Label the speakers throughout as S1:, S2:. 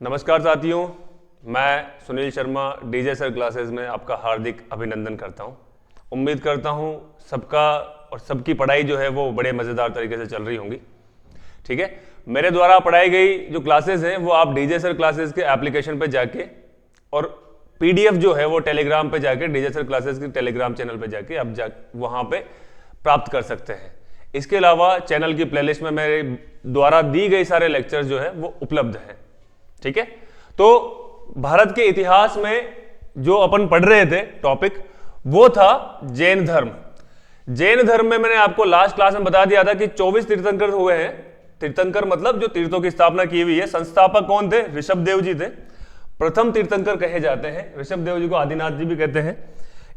S1: नमस्कार साथियों, मैं Sunil Sharma DJ sir classes में आपका हार्दिक अभिनंदन करता हूं। उम्मीद करता हूं सबका और सबकी पढ़ाई जो है वो बड़े मज़ेदार तरीके से चल रही होंगी। ठीक है, मेरे द्वारा पढ़ाई गई जो क्लासेस हैं वो आप डीजे सर क्लासेस के एप्लीकेशन पे जाके और पीडीएफ जो है वो टेलीग्राम पे जाके डीजे सर क्लासेस के टेलीग्राम चैनल पे जाके आप वहाँ पे प्राप्त कर सकते हैं। इसके अलावा चैनल की प्लेलिस्ट में मेरे द्वारा दी गई सारे लेक्चर्स जो है वो उपलब्ध हैं। ठीक है, तो भारत के इतिहास में जो अपन पढ़ रहे थे टॉपिक वो था जैन धर्म। जैन धर्म में मैंने आपको लास्ट क्लास में बता दिया था कि 24 तीर्थंकर हुए हैं। तीर्थंकर मतलब जो तीर्थों की स्थापना की हुई है। संस्थापक कौन थे? ऋषभ देव जी थे, प्रथम तीर्थंकर कहे जाते हैं। ऋषभ देव जी को आदिनाथ जी भी कहते हैं।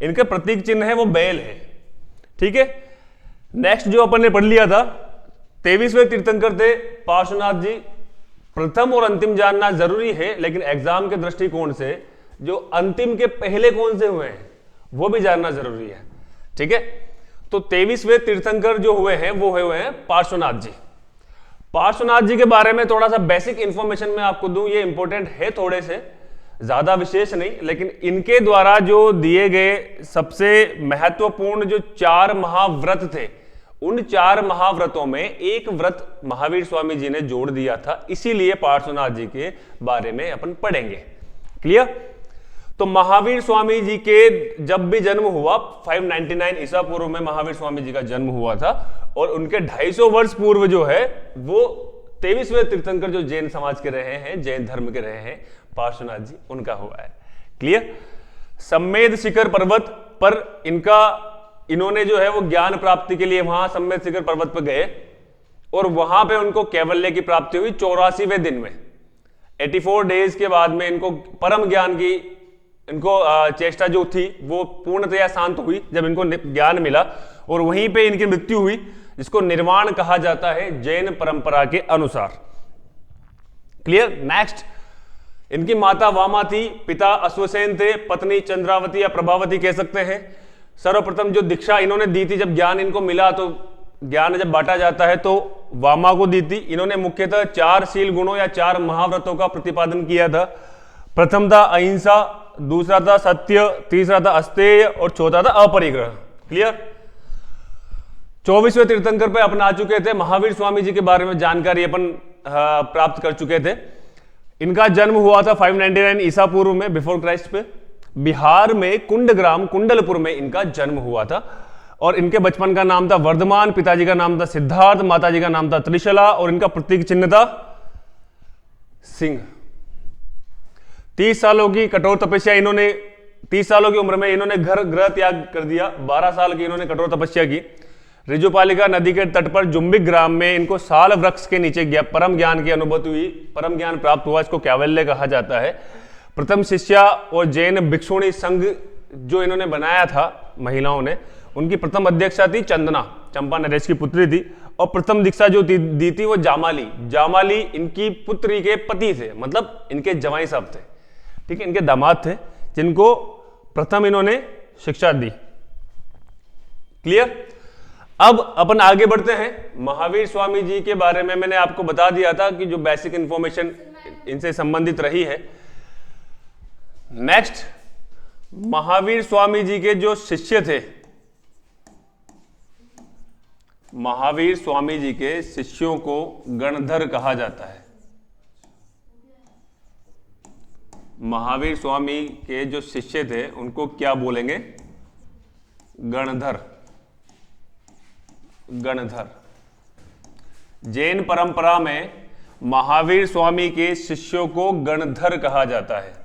S1: इनके प्रतीक चिन्ह है वो बैल है। ठीक है, नेक्स्ट जो अपन ने पढ़ लिया था 23वें तीर्थंकर थे पार्श्वनाथ जी। प्रथम और अंतिम जानना जरूरी है, लेकिन एग्जाम के दृष्टिकोण से जो अंतिम के पहले कौन से हुए हैं वो भी जानना जरूरी है। ठीक है, तो 23वें तीर्थंकर जो हुए हैं वो हुए हैं पार्श्वनाथ जी। पार्श्वनाथ जी के बारे में थोड़ा सा बेसिक इंफॉर्मेशन मैं आपको दूं, ये इंपॉर्टेंट है, थोड़े से ज्यादा विशेष नहीं, लेकिन इनके द्वारा जो दिए गए सबसे महत्वपूर्ण जो 4 महाव्रत थे, उन 4 महाव्रतों में एक व्रत महावीर स्वामी जी ने जोड़ दिया था। इसीलिए पार्श्वनाथ जी के बारे में अपन पढ़ेंगे। क्लियर? तो महावीर स्वामी जी के जब भी जन्म हुआ 599 ईसा पूर्व में महावीर स्वामी जी का जन्म हुआ था, और उनके 250 वर्ष पूर्व जो है वो 23वें तीर्थंकर जो जैन समाज के रहे हैं, जैन धर्म के रहे हैं, पार्श्वनाथ जी, उनका हुआ है। क्लियर? सम्मेद शिखर पर्वत पर इन्होंने जो है वो ज्ञान प्राप्ति के लिए वहां सम्मेद शिखर पर्वत पर गए, और वहां पे उनको कैवल्य की प्राप्ति हुई 84वें दिन में। 84 डेज के बाद में इनको परम ज्ञान की चेष्टा जो थी वो पूर्णतया शांत हुई जब इनको ज्ञान मिला, और वहीं पे इनकी मृत्यु हुई, जिसको निर्वाण कहा जाता है जैन परंपरा के अनुसार। क्लियर? नेक्स्ट, इनकी माता वामा थी, पिता अश्वसेन थे, पत्नी चंद्रावती या प्रभावती कह सकते हैं। सर्वप्रथम जो दीक्षा इन्होंने दी थी, जब ज्ञान इनको मिला तो ज्ञान जब बांटा जाता है तो वामा को दी थी। इन्होंने मुख्यतः 4 शील गुणों या 4 महाव्रतों का प्रतिपादन किया था। प्रथम था अहिंसा, दूसरा था सत्य, तीसरा था अस्तेय और चौथा था अपरिग्रह। क्लियर? 24वें तीर्थंकर पे अपन आ चुके थे। महावीर स्वामी जी के बारे में जानकारी अपन प्राप्त कर चुके थे। इनका जन्म हुआ था 599 ईसा पूर्व में, बिफोर क्राइस्ट पे। बिहार में कुंडग्राम कुंडलपुर में इनका जन्म हुआ था, और इनके बचपन का नाम था वर्धमान, पिताजी का नाम था सिद्धार्थ, माताजी का नाम था त्रिशला, और इनका प्रतीक चिन्ह था सिंह। 30 सालों की कठोर तपस्या 30 सालों की उम्र में इन्होंने ग्रह त्याग कर दिया। 12 साल की इन्होंने कठोर तपस्या की। ऋजुपालिका नदी के तट पर जुम्बिक ग्राम में इनको साल वृक्ष के नीचे परम ज्ञान की अनुभूति हुई, परम ज्ञान प्राप्त हुआ। इसको कैवल्य कहा जाता है। प्रथम शिष्या और जैन भिक्षुणी संघ जो इन्होंने बनाया था महिलाओं ने, उनकी प्रथम अध्यक्षा थी चंदना, चंपा नरेश की पुत्री थी। और प्रथम दीक्षा जो दी थी वो जामाली इनकी पुत्री के पति थे, मतलब इनके जवाई साहब थे। ठीक है, इनके दामाद थे, जिनको प्रथम इन्होंने शिक्षा दी। क्लियर? अब अपन आगे बढ़ते हैं। महावीर स्वामी जी के बारे में मैंने आपको बता दिया था कि जो बेसिक इंफॉर्मेशन इनसे संबंधित रही है। नेक्स्ट, महावीर स्वामी जी के जो शिष्य थे, महावीर स्वामी जी के शिष्यों को गणधर कहा जाता है। महावीर स्वामी के जो शिष्य थे उनको क्या बोलेंगे? गणधर। गणधर। जैन परंपरा में महावीर स्वामी के शिष्यों को गणधर कहा जाता है।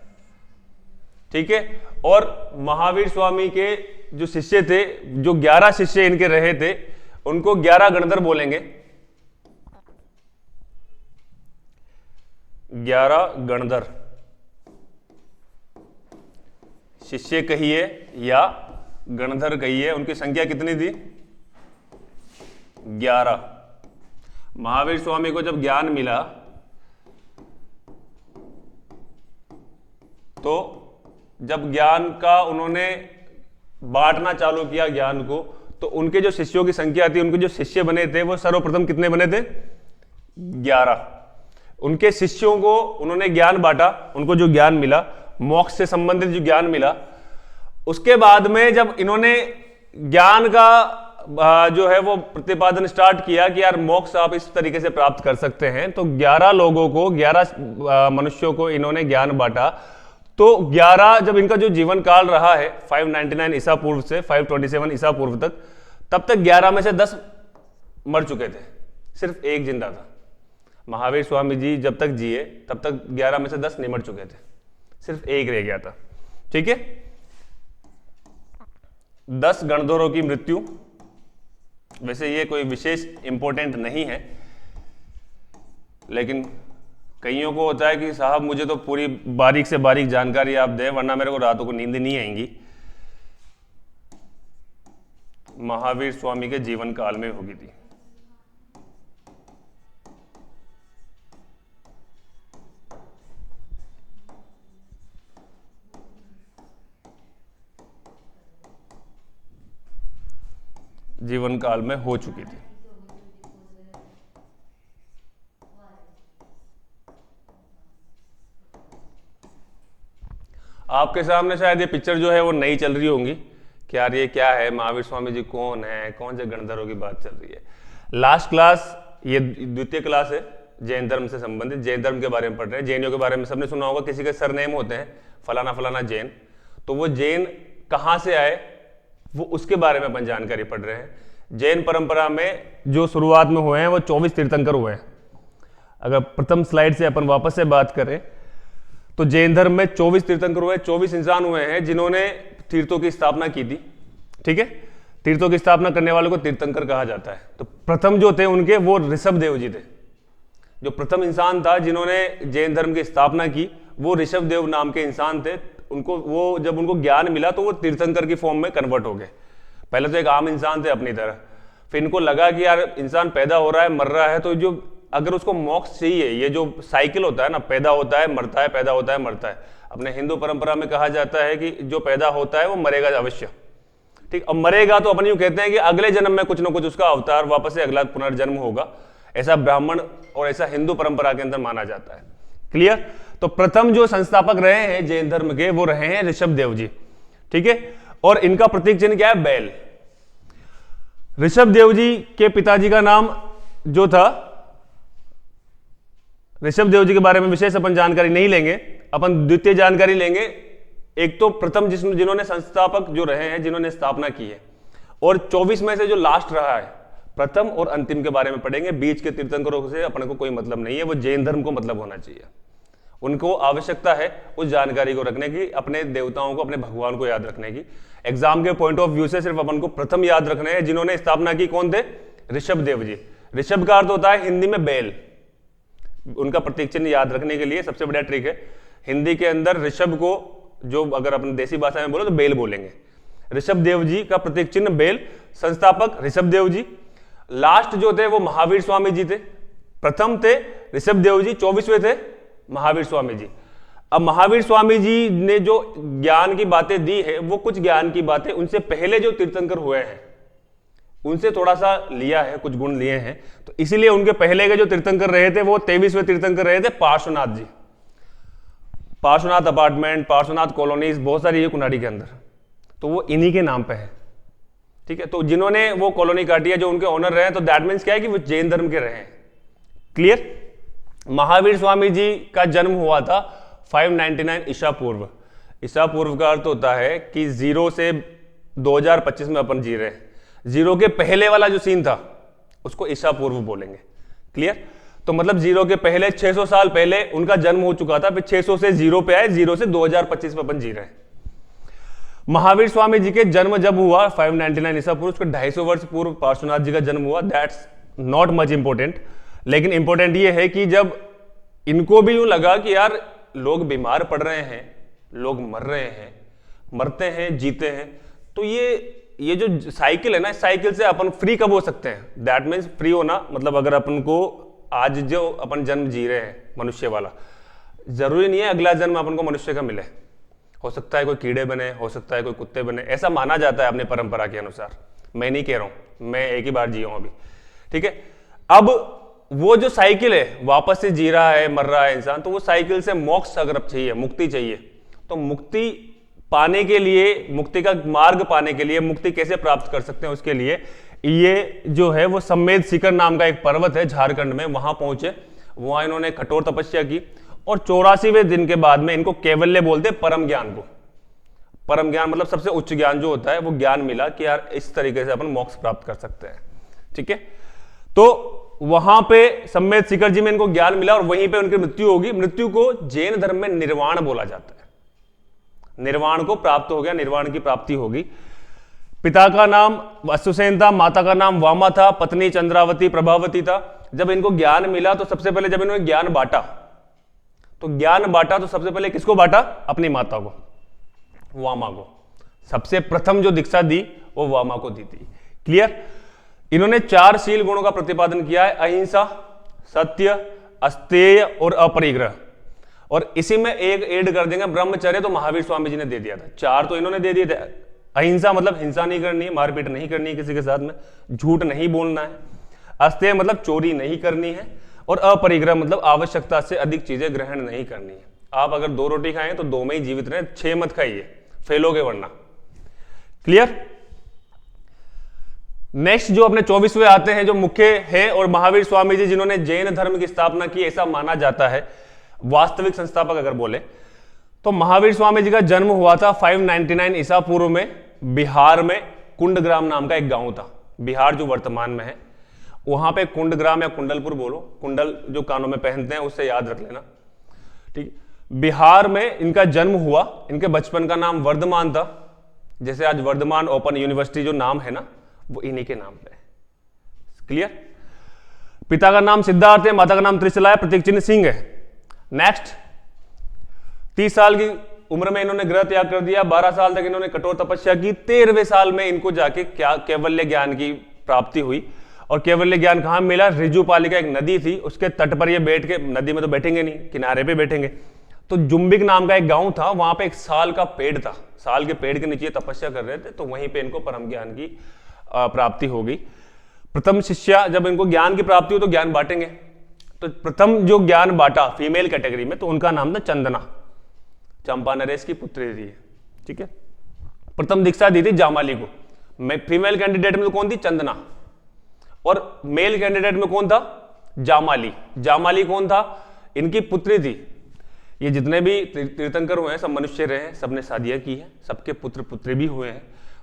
S1: ठीक है, और महावीर स्वामी के जो शिष्य थे, जो 11 शिष्य इनके रहे थे, उनको 11 गणधर बोलेंगे। 11 गणधर शिष्य कहिए या गणधर कहिए, उनकी संख्या कितनी थी? 11। महावीर स्वामी को जब ज्ञान मिला तो जब ज्ञान का उन्होंने बांटना चालू किया ज्ञान को, तो उनके जो शिष्यों की संख्या थी, उनके जो शिष्य बने थे वो सर्वप्रथम कितने बने थे? 11। उनके शिष्यों को उन्होंने ज्ञान बांटा, उनको जो ज्ञान मिला, मोक्ष से संबंधित जो ज्ञान मिला, उसके बाद में जब इन्होंने ज्ञान का जो है वो प्रतिपादन स्टार्ट किया कि यार मोक्ष आप इस तरीके से प्राप्त कर सकते हैं, तो 11 लोगों को, 11 मनुष्यों को इन्होंने ज्ञान बांटा। तो 11 जब इनका जो जीवन काल रहा है 599 ईसा पूर्व से 527 ईसा पूर्व तक, तब तक 11 में से 10 मर चुके थे, सिर्फ एक जिंदा था। महावीर स्वामी जी जब तक जिए तब तक 11 में से 10 निमट चुके थे, सिर्फ एक रह गया था। ठीक है, 10 गणधरों की मृत्यु, वैसे ये कोई विशेष इंपॉर्टेंट नहीं है, लेकिन कईयों को होता है कि साहब मुझे तो पूरी बारीक से बारीक जानकारी आप दें वरना मेरे को रातों को नींद नहीं आएंगी। महावीर स्वामी के जीवन काल में होगी थी। जीवन काल में हो चुकी थी। आपके सामने शायद ये पिक्चर जो है वो नई चल रही होंगी कि यार ये क्या है, महावीर स्वामी जी कौन है, कौन से गणधरों की बात चल रही है। लास्ट क्लास, ये द्वितीय क्लास है, जैन धर्म से संबंधित, जैन धर्म के बारे में पढ़ रहे हैं। जैनियों के बारे में सबने सुना होगा, किसी के सरनेम होते हैं फलाना फलाना जैन, तो वो जैन कहाँ से आए वो उसके बारे में अपन जानकारी पढ़ रहे हैं। जैन परंपरा में जो शुरुआत में हुए हैं वो 24 तीर्थंकर हुए हैं। अगर प्रथम स्लाइड से अपन वापस से बात करें तो जैन धर्म में 24 तीर्थंकर हुए, 24 इंसान हुए हैं जिन्होंने तीर्थों की स्थापना की थी। ठीक है, तीर्थों की स्थापना करने वालों को तीर्थंकर कहा जाता है। तो प्रथम जो थे उनके वो ऋषभ देव जी थे। जो प्रथम इंसान था जिन्होंने जैन धर्म की स्थापना की वो ऋषभ देव नाम के इंसान थे। उनको वो जब उनको ज्ञान मिला तो वो तीर्थंकर की फॉर्म में कन्वर्ट हो गए। पहले तो एक आम इंसान थे अपनी तरह, फिर इनको लगा कि यार इंसान पैदा हो रहा है, मर रहा है, तो जो अगर उसको मोक्ष चाहिए, ये जो साइकिल होता है ना, पैदा होता है मरता है, पैदा होता है मरता है, अपने हिंदू परंपरा में कहा जाता है कि जो पैदा होता है वो मरेगा अवश्य। ठीक, अब मरेगा तो अपन यूं कहते हैं कि अगले जन्म में कुछ ना कुछ उसका अवतार, वापस से अगला पुनर्जन्म होगा, ऐसा ब्राह्मण और ऐसा हिंदू परंपरा के अंदर माना जाता है। क्लियर? तो प्रथम जो संस्थापक रहे हैं जैन धर्म के वो रहे हैं ऋषभ देव जी। ठीक है, और इनका प्रतीक चिन्ह क्या है? बैल। ऋषभ देव जी के पिताजी का नाम जो था, ऋषभ देव जी के बारे में विशेष अपन जानकारी नहीं लेंगे, अपन द्वितीय जानकारी लेंगे। एक तो प्रथम जिन्होंने संस्थापक जो रहे हैं, जिन्होंने स्थापना की है, और 24 में से जो लास्ट रहा है, प्रथम और अंतिम के बारे में पढ़ेंगे। बीच के तीर्थंकरों से अपने को कोई मतलब नहीं है, वो जैन धर्म को मतलब होना चाहिए। उनको आवश्यकता है उस जानकारी को रखने की, अपने देवताओं को, अपने भगवान को याद रखने की। एग्जाम के पॉइंट ऑफ व्यू से सिर्फ अपन को प्रथम याद रखने हैं। जिन्होंने स्थापना की कौन थे? ऋषभ देव जी। ऋषभ का अर्थ होता है हिंदी में बैल। उनका प्रतीक चिन्ह याद रखने के लिए सबसे बढ़िया ट्रिक है, हिंदी के अंदर ऋषभ को जो अगर अपन देसी भाषा में बोलो तो बैल बोलेंगे। ऋषभ देव जी का प्रतीक चिन्ह बैल। संस्थापक ऋषभ देव जी। लास्ट जो थे वो महावीर स्वामी जी थे। प्रथम थे ऋषभ देव जी, 24वें थे महावीर स्वामी जी। अब महावीर स्वामी जी ने जो ज्ञान की बातें दी है, वो कुछ ज्ञान की बातें उनसे पहले जो तीर्थंकर हुए हैं उनसे थोड़ा सा लिया है, कुछ गुण लिए हैं। तो इसीलिए उनके पहले के जो तीर्थंकर रहे थे वो 23वें तीर्थंकर रहे थे पार्श्वनाथ जी। पार्श्वनाथ अपार्टमेंट, पार्श्वनाथ कॉलोनीज बहुत सारी है कुनाडी के अंदर, तो वो इन्हीं के नाम पे है। ठीक है, तो जिन्होंने वो कॉलोनी काटी है, जो उनके ओनर रहे हैं, तो दैट मीन्स क्या है कि वो जैन धर्म के रहे हैं। क्लियर? महावीर स्वामी जी का जन्म हुआ था 599 ईसा पूर्व। ईसा पूर्व का अर्थ होता है कि 0 से 2025 में अपन जी रहे हैं। 0 के पहले वाला जो सीन था उसको ईसा पूर्व बोलेंगे। क्लियर? तो मतलब 0 के पहले 600 साल पहले उनका जन्म हो चुका था, फिर 600 से 0 पे आए, 0 से 2025 में अपन जी रहे हैं। महावीर स्वामी जी के जन्म जब हुआ 599 ईसा पूर्व, उसके 250 वर्ष पूर्व पार्श्वनाथ जी का जन्म हुआ। दैट्स नॉट मच इंपॉर्टेंट, लेकिन इंपॉर्टेंट ये है कि जब इनको भी यूं लगा कि यार लोग बीमार पड़ रहे हैं, लोग मर रहे हैं, मरते हैं, जीते हैं, तो ये जो साइकिल है ना, इस साइकिल से अपन फ्री कब हो सकते हैं? दैट मीन्स फ्री होना मतलब अगर अपन को आज जो अपन जन्म जी रहे हैं मनुष्य वाला, जरूरी नहीं है अगला जन्म अपन को मनुष्य का मिले। हो सकता है कोई कीड़े बने, हो सकता है कोई कुत्ते बने, ऐसा माना जाता है अपनी परंपरा के अनुसार। मैं नहीं कह रहा हूं, मैं एक ही बार जिया हूं अभी। ठीक है, अब वो जो साइकिल है, वापस से जी रहा है, मर रहा है इंसान, तो वो साइकिल से मोक्ष अगर चाहिए, मुक्ति चाहिए, तो मुक्ति पाने के लिए, मुक्ति का मार्ग पाने के लिए, मुक्ति कैसे प्राप्त कर सकते हैं, उसके लिए ये जो है वो सम्मेद शिखर नाम का एक पर्वत है झारखंड में, वहां पहुंचे, वहां इन्होंने कठोर तपस्या की और 84वें दिन के बाद में इनको कैवल्य बोलते हैं, परम ज्ञान को। परम ज्ञान मतलब सबसे उच्च ज्ञान जो होता है, वो ज्ञान मिला कि यार इस तरीके से अपन मोक्ष प्राप्त कर सकते हैं। ठीक है, तो वहां पे सम्मेद शिखर जी में इनको ज्ञान मिला और वहीं पे उनकी मृत्यु होगी। मृत्यु को जैन धर्म में निर्वाण बोला जाता है, निर्वाण को प्राप्त हो गया, निर्वाण की प्राप्ति होगी। पिता का नाम अश्वसेन था, माता का नाम वामा था, पत्नी चंद्रावती प्रभावती था। जब इनको ज्ञान मिला तो सबसे पहले जब इन्होंने ज्ञान बांटा, तो सबसे पहले किसको बांटा? अपनी माता को, वामा को। सबसे प्रथम जो दीक्षा दी वो वामा को दी थी। क्लियर? इन्होंने 4 शील गुणों का प्रतिपादन किया है, अहिंसा, सत्य, अस्तेय और अपरिग्रह। और इसी में एक ऐड कर देंगे ब्रह्मचर्य, तो महावीर स्वामी जी ने दे दिया था। 4 तो इन्होंने दे दिए थे। अहिंसा मतलब हिंसा नहीं करनी है, मारपीट नहीं करनी है किसी के साथ में, झूठ नहीं बोलना है। अस्तेय मतलब चोरी नहीं करनी है। और अपरिग्रह मतलब आवश्यकता से अधिक चीजें ग्रहण नहीं करनी है। आप अगर 2 रोटी खाएं तो 2 में ही जीवित रहें, 6 मत खाइए, फेलोगे वरना। क्लियर? नेक्स्ट जो अपने 24वें आते हैं, जो मुख्य है, और महावीर स्वामी जी जिन्होंने जैन धर्म की स्थापना की ऐसा माना जाता है, वास्तविक संस्थापक अगर बोले तो महावीर स्वामी जी का जन्म हुआ था 599 ईसा पूर्व में, बिहार में कुंडग्राम नाम का एक गांव था। बिहार जो वर्तमान में है, वहां पे कुंडग्राम या कुंडलपुर बोलो, कुंडल जो कानों में पहनते हैं उससे याद रख लेना। ठीक, बिहार में इनका जन्म हुआ। इनके बचपन का नाम वर्धमान था, जैसे आज वर्धमान ओपन यूनिवर्सिटी जो नाम है ना, वो इन्हीं के नाम पे है। क्लियर? पिता का नाम सिद्धार्थ है, माता का नाम त्रिशला है, प्रतीक चिन्ह सिंह है। नेक्स्ट, 30 साल की उम्र में इन्होंने गृह त्याग कर दिया। 12 साल तक इन्होंने कठोर तपस्या की। 13वें साल में इनको जाके क्या कैवल्य ज्ञान की प्राप्ति हुई। और कैवल्य ज्ञान कहां मिला? रिजुपालिका एक नदी थी, उसके तट पर ये बैठ के, नदी में तो बैठेंगे नहीं, किनारे पे बैठेंगे, तो जुम्बिक नाम का एक गांव था, वहां पे एक साल का पेड़ था, साल के पेड़ के नीचे तपस्या कर रहे थे, तो वहीं पे इनको परम ज्ञान की प्राप्ति हो गई। प्रथम शिष्या, जब इनको ज्ञान की प्राप्ति हो तो ज्ञान बांटेंगे, तो प्रथम जो ज्ञान बांटा फीमेल कैटेगरी में, तो उनका नाम था चंदना, चंपा नरेश की पुत्री थी। ठीक है, प्रथम दीक्षा दी थी जामाली को। फीमेल कैंडिडेट में तो कौन थी? चंदना। और मेल कैंडिडेट में कौन था? जामाली। जामाली कौन था? इनकी पुत्री थी। ये जितने भी तीर्थंकर हुए हैं सब मनुष्य रहे हैं, सबने शादियां की है, सबके पुत्र पुत्री भी हुए हैं,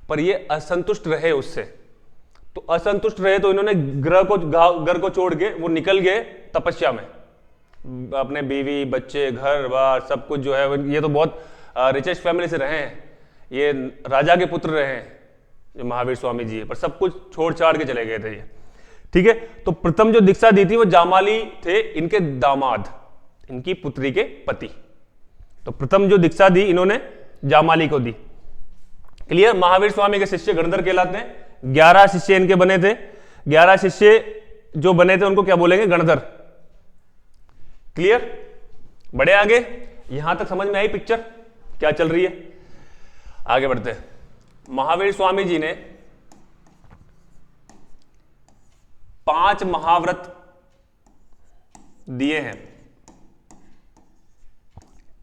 S1: पर ये असंतुष्ट रहे उससे। तो असंतुष्ट रहे तो इन्होंने घर को छोड़ के वो निकल गए तपस्या में। अपने बीवी, बच्चे, घर बार सब कुछ जो है, ये तो बहुत रिचेस्ट फैमिली से रहे हैं, ये राजा के पुत्र रहे हैं जो महावीर स्वामी जी है, पर सब कुछ छोड़ छाड़ के चले गए थे ये। ठीक है, तो प्रथम जो दीक्षा दी थी वो जामाली थे, इनके दामाद, इनकी पुत्री के पति। तो प्रथम जो दीक्षा दी इन्होंने जामाली को दी। क्लियर? महावीर स्वामी के शिष्य गणधर कहलाते हैं। 11 शिष्य इनके बने थे। 11 शिष्य जो बने थे उनको क्या बोलेंगे? गणधर। क्लियर? बड़े आगे, यहां तक समझ में आई पिक्चर क्या चल रही है? आगे बढ़ते हैं। महावीर स्वामी जी ने 5 महाव्रत दिए हैं।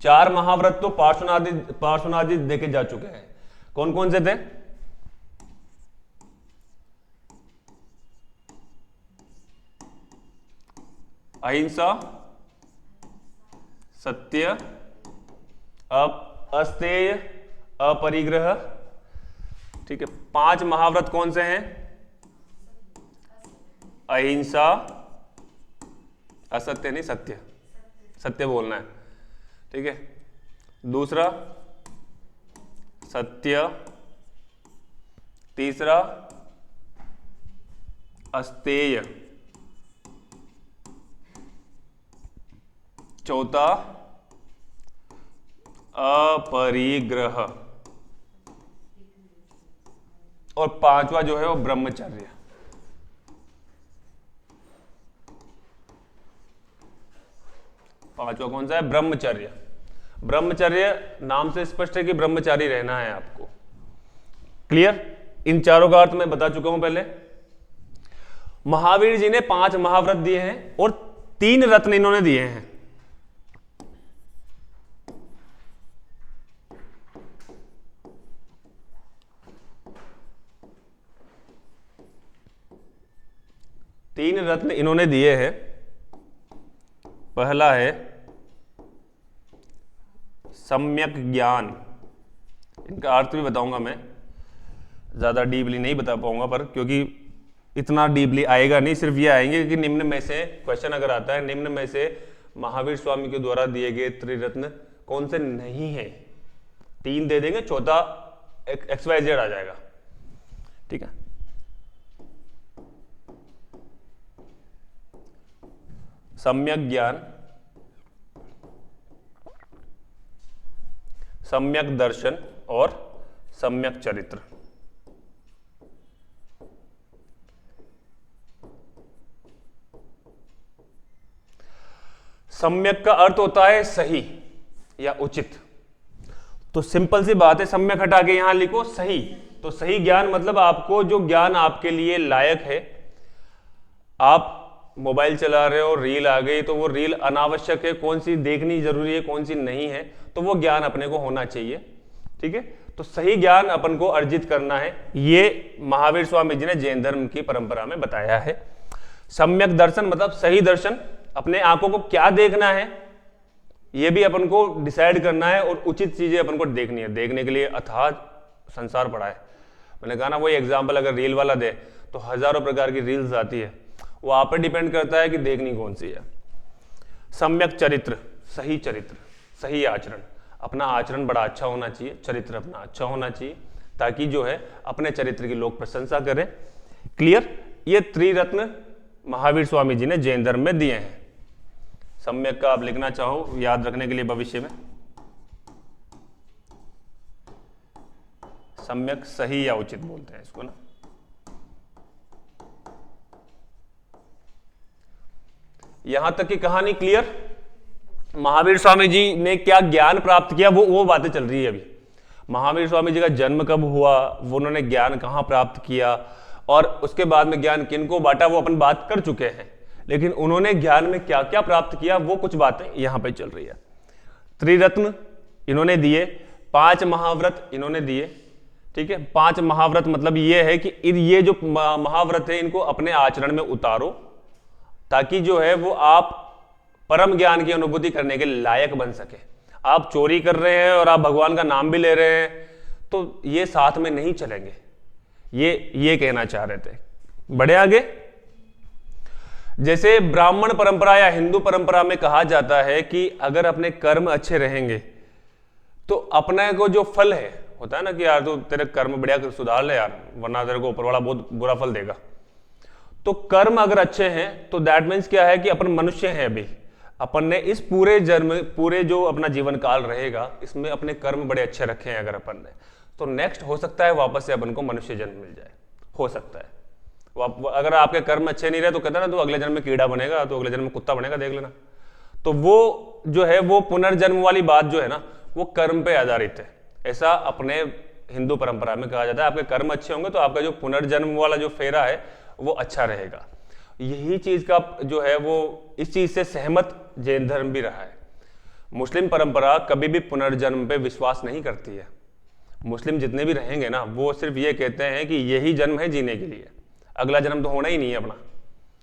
S1: 4 महाव्रत तो पार्श्वनाथ जी देके जा चुके हैं। कौन कौन से थे? अहिंसा, सत्य, अस्तेय, अपरिग्रह। ठीक है, 5 महाव्रत कौन से हैं? अहिंसा, असत्य नहीं, सत्य, सत्य बोलना है। ठीक है, दूसरा सत्य, तीसरा अस्तेय, चौथा अपरिग्रह, और 5वां जो है वो ब्रह्मचर्य। पांचवा कौन सा है? ब्रह्मचर्य। ब्रह्मचर्य नाम से स्पष्ट है कि ब्रह्मचारी रहना है आपको। क्लियर? इन चारों का अर्थ मैं बता चुका हूं पहले। महावीर जी ने 5 महाव्रत दिए हैं और 3 रत्न इन्होंने दिए हैं। तीन रत्न इन्होंने दिए हैं। पहला है सम्यक ज्ञान, इनका अर्थ भी बताऊंगा मैं, ज्यादा डीपली नहीं बता पाऊंगा पर, क्योंकि इतना डीपली आएगा नहीं, सिर्फ ये आएंगे कि निम्न में से, क्वेश्चन अगर आता है निम्न में से महावीर स्वामी के द्वारा दिए गए त्रिरत्न कौन से नहीं है, 3 दे देंगे, चौथा XYZ आ जाएगा। ठीक है, सम्यक ज्ञान, सम्यक दर्शन और सम्यक चरित्र। सम्यक का अर्थ होता है सही या उचित। तो सिंपल सी बात है, सम्यक हटा के यहां लिखो सही। तो सही ज्ञान मतलब आपको जो ज्ञान आपके लिए लायक है। आप मोबाइल चला रहे हो, रील आ गई तो वो रील अनावश्यक है, कौन सी देखनी जरूरी है कौन सी नहीं है, तो वो ज्ञान अपने को होना चाहिए। ठीक है, तो सही ज्ञान अपन को अर्जित करना है, ये महावीर स्वामी जी ने जैन धर्म की परंपरा में बताया है। सम्यक दर्शन मतलब सही दर्शन, अपने आंखों को क्या देखना है ये भी अपन को डिसाइड करना है और उचित चीजें अपन को देखनी है। देखने के लिए अथाह संसार पड़ा है। मैंने कहा ना, वही एग्जाम्पल अगर रील वाला दे तो हजारों प्रकार की रील्स आती है, वो आप पर डिपेंड करता है कि देखनी कौन सी है। सम्यक चरित्र, सही चरित्र, सही आचरण, अपना आचरण बड़ा अच्छा होना चाहिए, चरित्र अपना अच्छा होना चाहिए, ताकि जो है अपने चरित्र की लोग प्रशंसा करें। क्लियर, ये त्रिरत्न महावीर स्वामी जी ने जैन धर्म में दिए हैं। सम्यक का आप लिखना चाहो याद रखने के लिए भविष्य में, सम्यक सही या उचित बोलते हैं इसको ना। यहां तक की कहानी क्लियर। महावीर स्वामी जी ने क्या ज्ञान प्राप्त किया वो बातें चल रही है अभी। महावीर स्वामी जी का जन्म कब हुआ, वो उन्होंने ज्ञान कहां प्राप्त किया और उसके बाद में ज्ञान किनको बांटा, वो अपन बात कर चुके हैं। लेकिन उन्होंने ज्ञान में क्या क्या प्राप्त किया वो कुछ बातें यहां पे चल रही है। त्रिरत्न इन्होंने दिए, 5 महाव्रत इन्होंने दिए। ठीक है, 5 महाव्रत मतलब ये है कि ये जो महाव्रत है इनको अपने आचरण में उतारो, ताकि जो है वो आप परम ज्ञान की अनुभूति करने के लायक बन सके। आप चोरी कर रहे हैं और आप भगवान का नाम भी ले रहे हैं तो ये साथ में नहीं चलेंगे, ये कहना चाह रहे थे। बढ़े आगे। जैसे ब्राह्मण परंपरा या हिंदू परंपरा में कहा जाता है कि अगर अपने कर्म अच्छे रहेंगे तो अपने को जो फल है, होता है ना कि यार तो तेरे कर्म बढ़िया सुधार ले यार, वरना तेरे को ऊपर वाला बहुत बुरा फल देगा। तो कर्म अगर अच्छे हैं तो दैट मीन्स क्या है कि अपन मनुष्य हैं। अभी अपन ने इस पूरे जन्म, पूरे जो अपना जीवन काल रहेगा इसमें अपने कर्म बड़े अच्छे रखे हैं अगर अपन ने, तो नेक्स्ट हो सकता है वापस से अपन को मनुष्य जन्म मिल जाए, हो सकता है। अगर आपके कर्म अच्छे नहीं रहे तो कहते ना तो अगले जन्म में कीड़ा बनेगा, तो अगले जन्म में कुत्ता बनेगा, देख लेना। तो वो जो है वो पुनर्जन्म वाली बात जो है ना वो कर्म पे आधारित है। ऐसा अपने हिंदू परंपरा में कहा जाता है, आपके कर्म अच्छे होंगे तो आपका जो पुनर्जन्म वाला जो फेरा है वो अच्छा रहेगा। यही चीज का जो है वो इस चीज से सहमत जैन धर्म भी रहा है। मुस्लिम परंपरा कभी भी पुनर्जन्म पे विश्वास नहीं करती है। मुस्लिम जितने भी रहेंगे ना वो सिर्फ ये कहते हैं कि यही जन्म है जीने के लिए, अगला जन्म तो होना ही नहीं है अपना,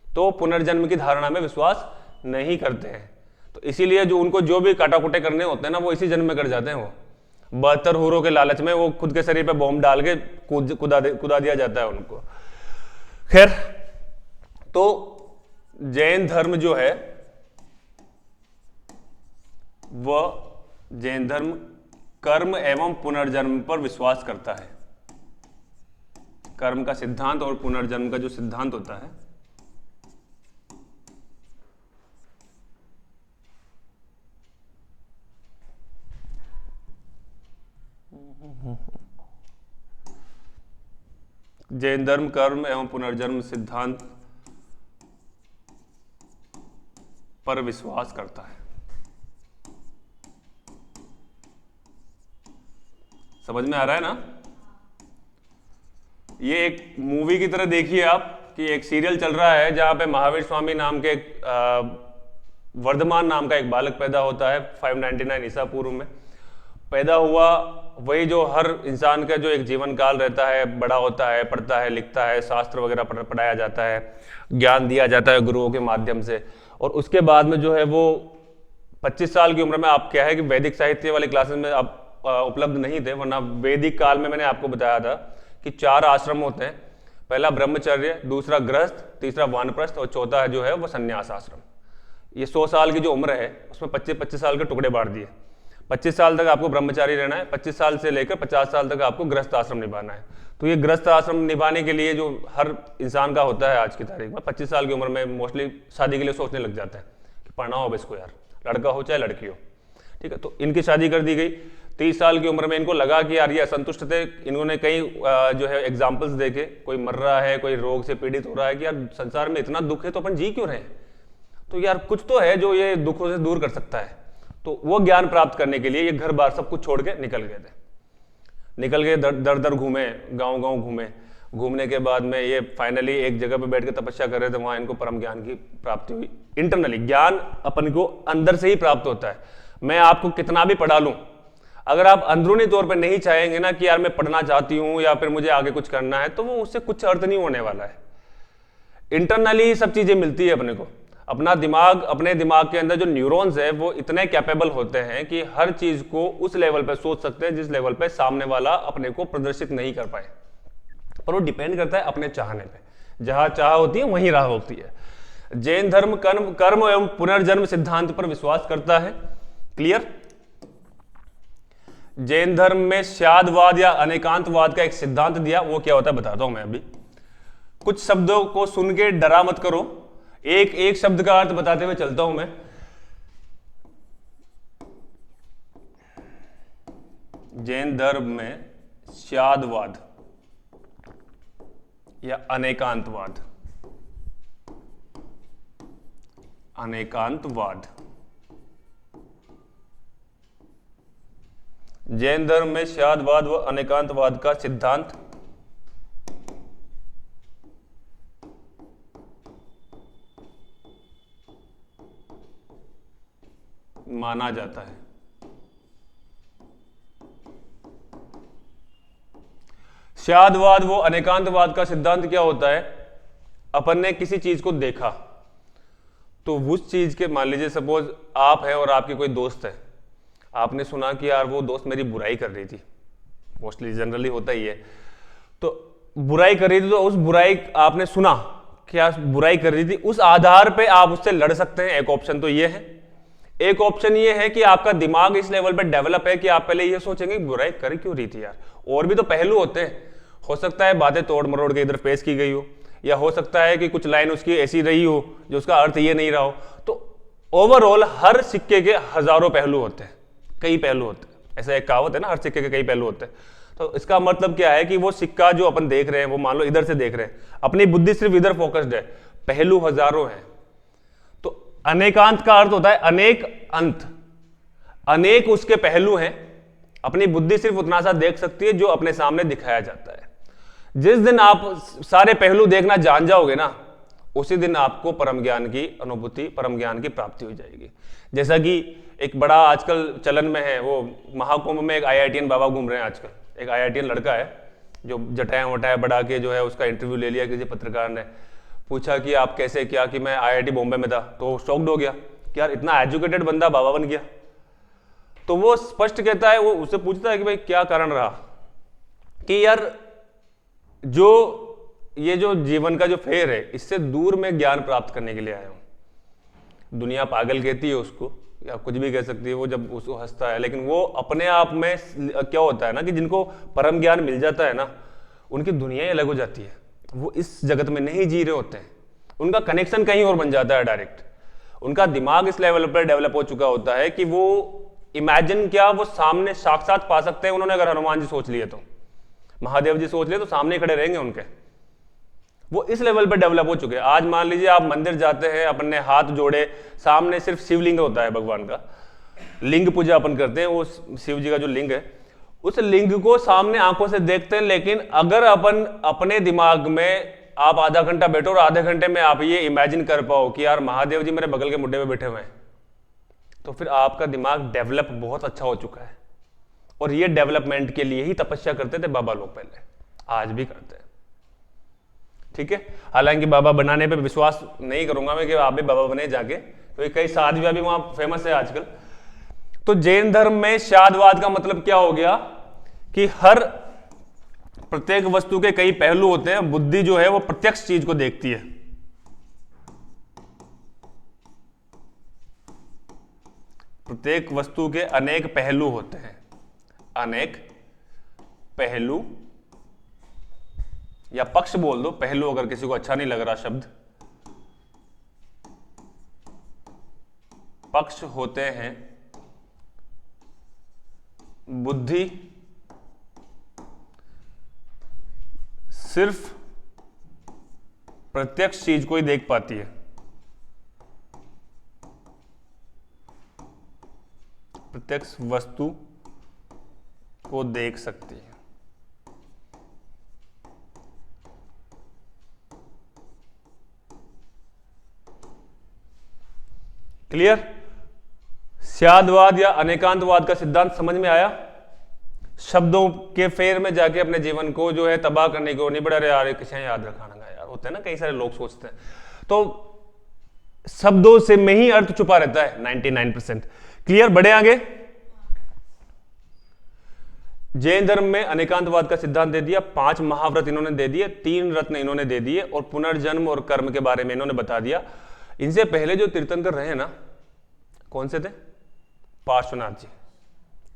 S1: तो पुनर्जन्म की धारणा में विश्वास नहीं करते हैं। तो इसीलिए जो उनको जो भी काटाकुटे करने होते हैं ना वो इसी जन्म में कर जाते हैं। वो 72 हूरों के लालच में वो खुद के शरीर पे बॉम्ब डाल के कुदा दिया जाता है उनको। खैर, तो जैन धर्म जो है वह जैन धर्म कर्म एवं पुनर्जन्म पर विश्वास करता है। कर्म का सिद्धांत और पुनर्जन्म का जो सिद्धांत होता है जैन धर्म कर्म एवं पुनर्जन्म सिद्धांत पर विश्वास करता है। समझ में आ रहा है ना? ये एक मूवी की तरह देखिए आप कि एक सीरियल चल रहा है जहाँ पे महावीर स्वामी नाम के वर्धमान नाम का एक बालक पैदा होता है 599 ईसा पूर्व में पैदा हुआ। वही जो हर इंसान का जो एक जीवन काल रहता है, बड़ा होता है, पढ़ता है, लिखता है, शास्त्र वगैरह पढ़ाया जाता है, ज्ञान दिया जाता है गुरुओं के माध्यम से, और उसके बाद में जो है वो 25 साल की उम्र में, आप क्या है कि वैदिक साहित्य वाली क्लासेस में आप उपलब्ध नहीं थे, वरना वैदिक काल में मैंने आपको बताया था कि 4 आश्रम होते हैं। पहला ब्रह्मचर्य, दूसरा गृहस्थ, तीसरा वानप्रस्थ और चौथा जो है वो संन्यास आश्रम। ये 100 साल की जो उम्र है उसमें 25-25 साल के टुकड़े बांट दिए। 25 साल तक आपको ब्रह्मचारी रहना है, 25 साल से लेकर 50 साल तक आपको गृहस्थ आश्रम निभाना है। तो ये गृहस्थ आश्रम निभाने के लिए जो हर इंसान का होता है आज की तारीख में 25 साल की उम्र में मोस्टली शादी के लिए सोचने लग जाते हैं कि पढ़ना हो अब इसको यार, लड़का हो चाहे लड़की हो, ठीक है। तो इनकी शादी कर दी गई। 30 साल की उम्र में इनको लगा कि यार ये असंतुष्ट थे, इन्होंने कई जो है एग्जाम्पल्स देखे, कोई मर रहा है, कोई रोग से पीड़ित हो रहा है कि यार संसार में इतना दुख है तो अपन जी क्यों रहे, तो यार कुछ तो है जो ये दुखों से दूर कर सकता है। तो वो ज्ञान प्राप्त करने के लिए ये घर बार सब कुछ छोड़ के निकल गए थे। निकल गए, दर दर घूमे, गांव गांव घूमे। घूमने के बाद में ये फाइनली एक जगह पे बैठ के तपस्या कर रहे थे, वहां इनको परम ज्ञान की प्राप्ति हुई। इंटरनली ज्ञान अपन को अंदर से ही प्राप्त होता है। मैं आपको कितना भी पढ़ा लूं, अगर आप अंदरूनी तौर पे नहीं चाहेंगे ना कि यार मैं पढ़ना चाहती हूं या फिर मुझे आगे कुछ करना है, तो वो उससे कुछ अर्थ नहीं होने वाला है। इंटरनली ही सब चीजें मिलती है अपने को। अपना दिमाग, अपने दिमाग के अंदर जो न्यूरॉन्स है वो इतने कैपेबल होते हैं कि हर चीज को उस लेवल पे सोच सकते हैं जिस लेवल पे सामने वाला अपने को प्रदर्शित नहीं कर पाए। पर वो डिपेंड करता है अपने चाहने पे। जहां चाह होती है वहीं राह होती है। जैन धर्म कर्म एवं पुनर्जन्म सिद्धांत पर विश्वास करता है। क्लियर? जैन धर्म में स्यादवाद या अनेकांतवाद का एक सिद्धांत दिया, वो क्या होता है बताता हूं मैं अभी। कुछ शब्दों को सुन के डरा मत करो, एक एक शब्द का अर्थ बताते हुए चलता हूं मैं। जैन धर्म में स्यादवाद या अनेकांतवाद, अनेकांतवाद। जैन धर्म में स्यादवाद व अनेकांतवाद का सिद्धांत माना जाता है। स्यादवाद व अनेकांतवाद का सिद्धांत क्या होता है? अपन ने किसी चीज को देखा, तो उस चीज के, मान लीजिए सपोज आप है और आपके कोई दोस्त है, आपने सुना कि यार वो दोस्त मेरी बुराई कर रही थी, मोस्टली जनरली होता ही है, तो बुराई कर रही थी, तो उस बुराई आपने सुना क्या बुराई कर रही थी, उस आधार पे आप उससे लड़ सकते हैं। एक ऑप्शन तो ये है। एक ऑप्शन ये है कि आपका दिमाग इस लेवल पे डेवलप है कि आप पहले ये सोचेंगे बुराई कर क्यों रही थी यार। और भी तो पहलू होते हैं, हो सकता है बातें तोड़ मरोड़ के इधर पेश की गई हो, या हो सकता है कि कुछ लाइन उसकी ऐसी रही हो जो उसका अर्थ ये नहीं रहा हो। तो ओवरऑल हर सिक्के के हजारों पहलू होते हैं, कई पहलू होते हैं। ऐसा एक कहावत है ना, हर सिक्के के कई पहलू होते हैं। तो इसका मतलब क्या है कि वो सिक्का जो अपन देख रहे हैं, वो मान लो इधर से देख रहे हैं, अपनी बुद्धि सिर्फ इधर फोकस्ड है, पहलू हजारों हैं। तो अनेकांत का अर्थ होता है अनेक अंत, अनेक उसके पहलू हैं। अपनी बुद्धि सिर्फ उतना सा देख सकती है जो अपने सामने दिखाया जाता है। जिस दिन आप सारे पहलू देखना जान जाओगे ना, उसी दिन आपको परम ज्ञान की अनुभूति, परम ज्ञान की प्राप्ति हो जाएगी। जैसा कि एक बड़ा आजकल चलन में है, वो महाकुंभ में एक IITian बाबा घूम रहे हैं आजकल। एक IITian लड़का है जो जटाएं वटाएं बढ़ा के जो है उसका इंटरव्यू ले लिया किसी पत्रकार ने। पूछा कि आप कैसे, क्या कि मैं IIT बॉम्बे में था, तो शॉक्ड हो गया कि यार इतना एजुकेटेड बंदा बाबा बन गया। तो वो स्पष्ट कहता है, वो उससे पूछता है कि भाई क्या कारण रहा, कि यार जो ये जो जीवन का जो फेर है, इससे दूर मैं ज्ञान प्राप्त करने के लिए आया हूं। दुनिया पागल कहती है उसको, या कुछ भी कह सकती है, वो जब उसको हंसता है, लेकिन वो अपने आप में क्या होता है ना कि जिनको परम ज्ञान मिल जाता है ना, उनकी दुनिया ही अलग हो जाती है। वो इस जगत में नहीं जी रहे होते हैं, उनका कनेक्शन कहीं और बन जाता है डायरेक्ट। उनका दिमाग इस लेवल पर डेवलप हो चुका होता है कि वो इमेजिन क्या, वो सामने साक्षात पा सकते हैं। उन्होंने अगर हनुमान जी सोच लिए, तो महादेव जी सोच लिए, तो सामने खड़े रहेंगे उनके। वो इस लेवल पे डेवलप हो चुके हैं। आज मान लीजिए आप मंदिर जाते हैं, अपने हाथ जोड़े, सामने सिर्फ शिवलिंग होता है भगवान का, लिंग पूजा अपन करते हैं, वो शिव जी का जो लिंग है, उस लिंग को सामने आंखों से देखते हैं। लेकिन अगर अपन अपने दिमाग में आप आधा घंटा बैठो और आधे घंटे में आप ये इमेजिन कर पाओ कि यार महादेव जी मेरे बगल के मुड्डे पे बैठे हुए हैं, तो फिर आपका दिमाग डेवलप बहुत अच्छा हो चुका है। और ये डेवलपमेंट के लिए ही तपस्या करते थे बाबा लोग पहले, आज भी करते हैं। ठीक है, हालांकि बाबा बनाने पे विश्वास नहीं करूंगा मैं कि आप भी बाबा बने जाके, क्योंकि कई साधु भी वहां फेमस है आजकल। तो जैन धर्म में शादवाद का मतलब क्या हो गया कि हर प्रत्येक वस्तु के कई पहलू होते हैं। बुद्धि जो है वो प्रत्यक्ष चीज को देखती है। प्रत्येक वस्तु के अनेक पहलू होते हैं, अनेक पहलू, या पक्ष बोल दो, पहलू अगर किसी को अच्छा नहीं लग रहा शब्द, पक्ष होते हैं। बुद्धि सिर्फ प्रत्यक्ष चीज को ही देख पाती है, प्रत्यक्ष वस्तु को देख सकती है। क्लियर? स्यादवाद या अनेकांतवाद का सिद्धांत समझ में आया? शब्दों के फेर में जाके अपने जीवन को जो है तबाह करने को नहीं, बड़ा यार किसे याद रखाना यार, होता है ना, कई सारे लोग सोचते हैं। तो शब्दों से में ही अर्थ छुपा रहता है 99%। क्लियर? बढ़े आगे। जैन धर्म में अनेकांतवाद का सिद्धांत दे दिया, 5 महाव्रत इन्होंने दे दिए, 3 रत्न इन्होंने दे दिए, और पुनर्जन्म और कर्म के बारे में इन्होंने बता दिया। इनसे पहले जो तीर्थंकर रहे ना, कौन से थे? पार्श्वनाथ जी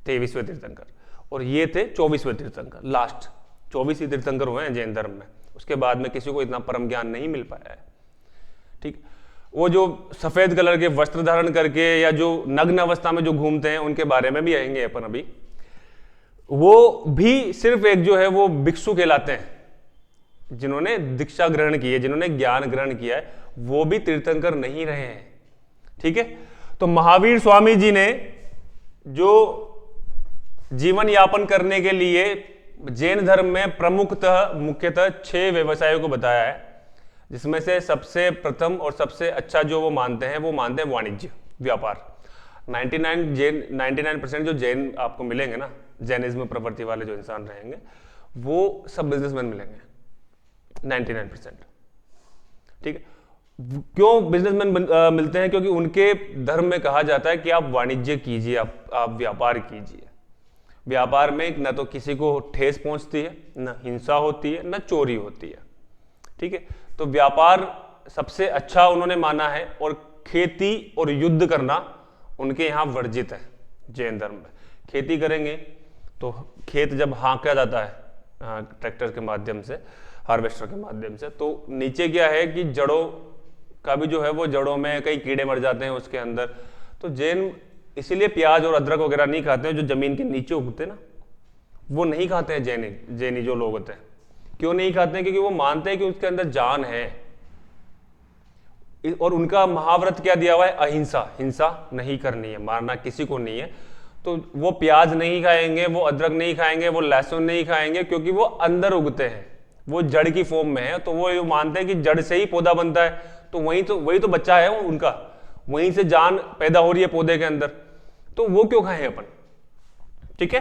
S1: 23वें तीर्थंकर, और ये थे 24वें तीर्थंकर। लास्ट 24 ही तीर्थंकर हुए हैं जैन धर्म में। उसके बाद में किसी को इतना परम ज्ञान नहीं मिल पाया है। ठीक, वो जो सफेद कलर के वस्त्र धारण करके या जो नग्न अवस्था में जो घूमते हैं, उनके बारे में भी आएंगे अपन अभी। वो भी सिर्फ एक जो है वो भिक्षु कहलाते हैं, जिन्होंने दीक्षा ग्रहण की है, जिन्होंने ज्ञान ग्रहण किया है, वो भी तीर्थंकर नहीं रहे हैं। ठीक है, तो महावीर स्वामी जी ने जो जीवन यापन करने के लिए जैन धर्म में मुख्यतः 6 व्यवसायों को बताया है, जिसमें से सबसे प्रथम और सबसे अच्छा जो वो मानते हैं वाणिज्य, व्यापार। 99% जो जैन आपको मिलेंगे ना, जैनिज्म प्रवृत्ति वाले जो इंसान रहेंगे, वो सब बिजनेसमैन मिलेंगे 99%। ठीक है, क्यों बिजनेसमैन मिलते हैं? क्योंकि उनके धर्म में कहा जाता है कि आप वाणिज्य कीजिए, आप व्यापार कीजिए। व्यापार में न तो किसी को ठेस पहुंचती है, न हिंसा होती है, न चोरी होती है। ठीक है, तो व्यापार सबसे अच्छा उन्होंने माना है, और खेती और युद्ध करना उनके यहाँ वर्जित है जैन धर्म में। खेती करेंगे तो खेत जब हाँका जाता है ट्रैक्टर के माध्यम से, हार्वेस्टर के माध्यम से, तो नीचे क्या है कि जड़ों का भी जो है वो जड़ों में कई कीड़े मर जाते हैं उसके अंदर। तो जैन इसीलिए प्याज और अदरक वगैरह नहीं खाते हैं, जो जमीन के नीचे उगते ना, वो नहीं खाते हैं जैनी जो लोग होते हैं। क्यों नहीं खाते हैं? क्योंकि वो मानते हैं कि उसके अंदर जान है। और उनका महाव्रत क्या दिया हुआ है? अहिंसा, हिंसा नहीं करनी है, मारना किसी को नहीं है। तो वो प्याज नहीं खाएंगे, वो अदरक नहीं खाएंगे, वो लहसुन नहीं खाएंगे, क्योंकि वो अंदर उगते हैं, वो जड़ की फॉर्म में है। तो वो मानते हैं कि जड़ से ही पौधा बनता है, तो वही तो बच्चा है उनका, वहीं से जान पैदा हो रही है पौधे के अंदर, तो वो क्यों खाएं अपन? ठीक है,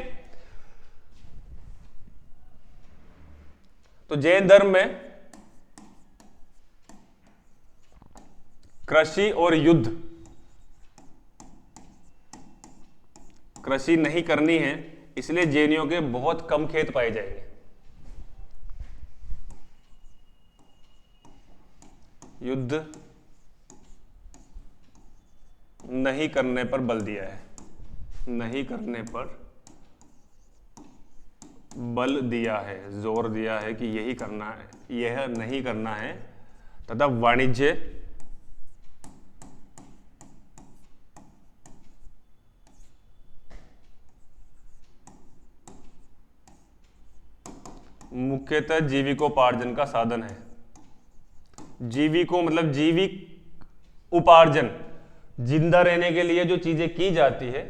S1: तो जैन धर्म में कृषि और युद्ध, कृषि नहीं करनी है, इसलिए जैनियों के बहुत कम खेत पाए जाएंगे। युद्ध नहीं करने पर बल दिया है, नहीं करने पर बल दिया है, जोर दिया है कि यही करना है, यह नहीं करना है। तथा वाणिज्य मुख्यतः जीविकोपार्जन का साधन है। जीविको मतलब जीविक उपार्जन, जिंदा रहने के लिए जो चीजें की जाती है,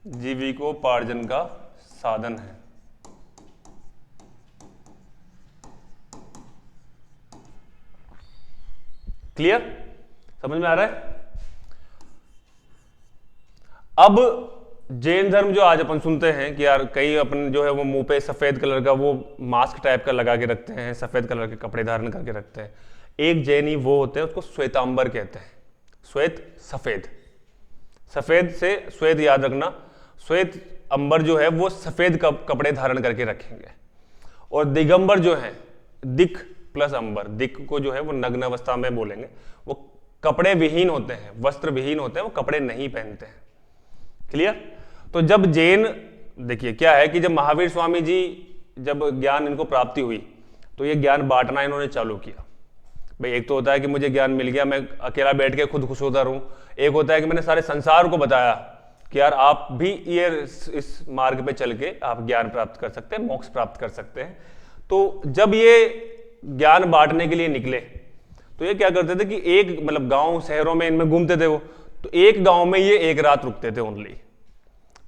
S1: जीविकोपार्जन का साधन है। क्लियर, समझ में आ रहा है? अब जैन धर्म जो आज अपन सुनते हैं कि यार कई अपन जो है वो मुंह पे सफेद कलर का वो मास्क टाइप का लगा के रखते हैं, सफेद कलर के कपड़े धारण करके रखते हैं। एक जैनी वो होते हैं, उसको श्वेतांबर कहते हैं। श्वेत सफेद, सफेद से श्वेत याद रखना, श्वेत अंबर जो है वो सफेद कपड़े धारण करके रखेंगे। और दिगंबर जो है, दिक प्लस अंबर, दिक को जो है वो नग्न अवस्था में बोलेंगे, वो कपड़े विहीन होते हैं, वस्त्र विहीन होते हैं, वो कपड़े नहीं पहनते हैं। क्लियर? तो जब जैन, देखिए क्या है कि जब महावीर स्वामी जी जब ज्ञान इनको प्राप्ति हुई तो ये ज्ञान बांटना इन्होंने चालू किया। भाई एक तो होता है कि मुझे ज्ञान मिल गया, मैं अकेला बैठ के खुद खुश होता रहूं, एक होता है कि मैंने सारे संसार को बताया कि यार आप भी ये इस मार्ग पे चल के आप ज्ञान प्राप्त कर सकते हैं, मोक्ष प्राप्त कर सकते हैं। तो जब ये ज्ञान बांटने के लिए निकले तो ये क्या करते थे कि एक मतलब गांव शहरों में इनमें घूमते थे वो, तो एक गांव में ये एक रात रुकते थे ओनली,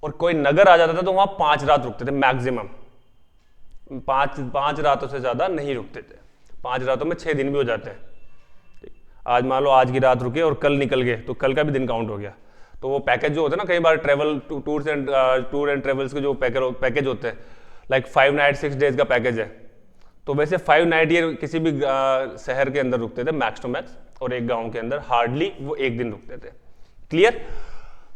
S1: और कोई नगर आ जाता था तो वहां 5 रात रुकते थे मैक्सिमम। 5 रातों से ज्यादा नहीं रुकते थे। 5 रातों में 6 दिन भी हो जाते हैं। आज मान लो आज की रात रुके और कल निकल गए तो कल का भी दिन काउंट हो गया। तो वो पैकेज जो होते हैं ना, कई बार ट्रेवल टूर एंड ट्रेवल्स के जो पैकेज होते हैं, लाइक 5 नाइट 6 डेज का पैकेज है, तो वैसे 5 नाइट ये किसी भी शहर के अंदर रुकते थे मैक्स टू मैक्स, और एक गांव के अंदर हार्डली वो एक दिन रुकते थे। क्लियर?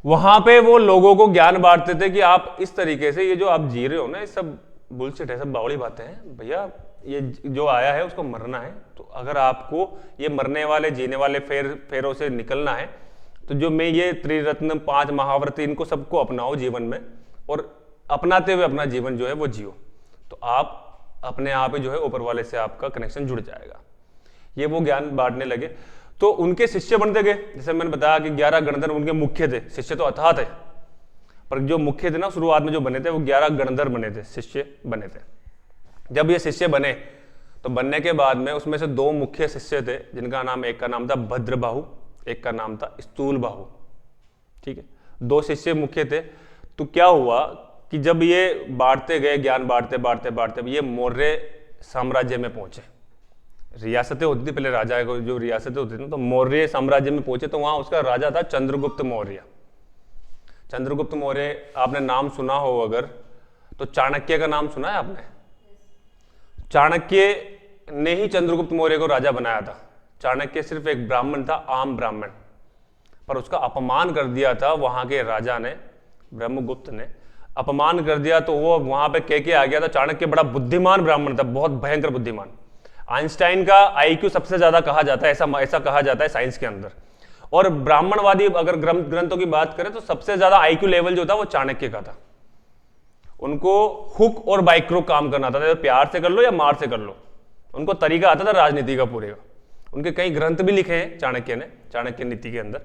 S1: वहां पे वो लोगों को ज्ञान बांटते थे कि आप इस तरीके से ये जो आप जी रहे हो ना, ये सब बुलशिट है, सब बावड़ी बातें हैं भैया, ये जो आया है उसको मरना है। तो अगर आपको ये मरने वाले जीने वाले फेरों से निकलना है तो जो मैं ये त्रिरत्न 5 महाव्रत इनको सबको अपनाओ जीवन में, और अपनाते हुए अपना जीवन जो है वो जियो, तो आप अपने आप ही जो है ऊपर वाले से आपका कनेक्शन जुड़ जाएगा। ये वो ज्ञान बांटने लगे। तो उनके शिष्य बनते गए, जैसे मैंने बताया कि 11 गणधर उनके मुख्य थे, शिष्य तो अथाह थे, पर जो मुख्य थे ना शुरुआत में जो बने थे वो 11 गणधर बने थे, शिष्य बने थे। जब ये शिष्य बने तो बनने के बाद में उसमें से 2 मुख्य शिष्य थे, जिनका नाम, एक का नाम था भद्रबाहु, एक का नाम था स्थूलबाहु। ठीक है, 2 शिष्य मुख्य थे। तो क्या हुआ कि जब ये बांटते गए, ज्ञान बांटते बांटते बांटते ये मौर्य साम्राज्य में पहुंचे। रियासतें होती थी पहले, राजा को जो रियासतें होती थी, तो मौर्य साम्राज्य में पहुंचे तो वहां उसका राजा था चंद्रगुप्त मौर्य। चंद्रगुप्त मौर्य आपने नाम सुना हो अगर, तो चाणक्य का नाम सुना है आपने? चाणक्य ने ही चंद्रगुप्त मौर्य को राजा बनाया था। चाणक्य सिर्फ एक ब्राह्मण था, आम ब्राह्मण, पर उसका अपमान कर दिया था वहां के राजा ने, ब्रह्मगुप्त ने अपमान कर दिया, तो वो वहां पे कह के आ गया था। चाणक्य बड़ा बुद्धिमान ब्राह्मण था, बहुत भयंकर बुद्धिमान। आइंस्टाइन का आईक्यू सबसे ज्यादा कहा जाता है, ऐसा कहा जाता है साइंस के अंदर। और ब्राह्मणवादी अगर ग्रंथों की बात करें तो सबसे ज्यादा आईक्यू लेवल जो था वो चाणक्य का था। उनको हुक और बाइक्रो काम करना था, प्यार से कर लो या मार से कर लो, उनको तरीका आता था राजनीति का पूरे का। उनके कई ग्रंथ भी लिखे हैं चाणक्य ने, चाणक्य नीति के अंदर।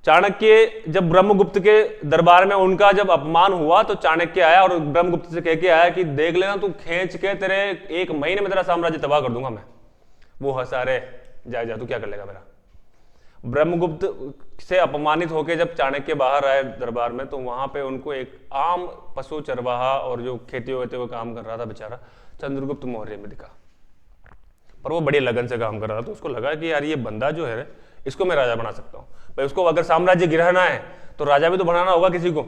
S1: चाणक्य जब ब्रह्मगुप्त के दरबार में उनका जब अपमान हुआ तो चाणक्य आया और ब्रह्मगुप्त से कह के आया कि देख लेना, तू खींच के तेरे 1 महीने में तेरा साम्राज्य तबाह कर दूंगा मैं। वो हंसा, रे जा तू क्या कर लेगा मेरा। ब्रह्मगुप्त से अपमानित होकर जब चाणक्य बाहर आए दरबार में, तो वहां पे उनको एक आम पशु चरवाहा और जो खेती होते हुए काम कर रहा था बेचारा चंद्रगुप्त मौर्य में दिखा, पर वो बड़ी लगन से काम कर रहा था। तो उसको लगा कि यार ये बंदा जो है इसको मैं राजा बना सकता हूं भाई। उसको अगर साम्राज्य गिराना है तो राजा भी तो बनाना होगा किसी को।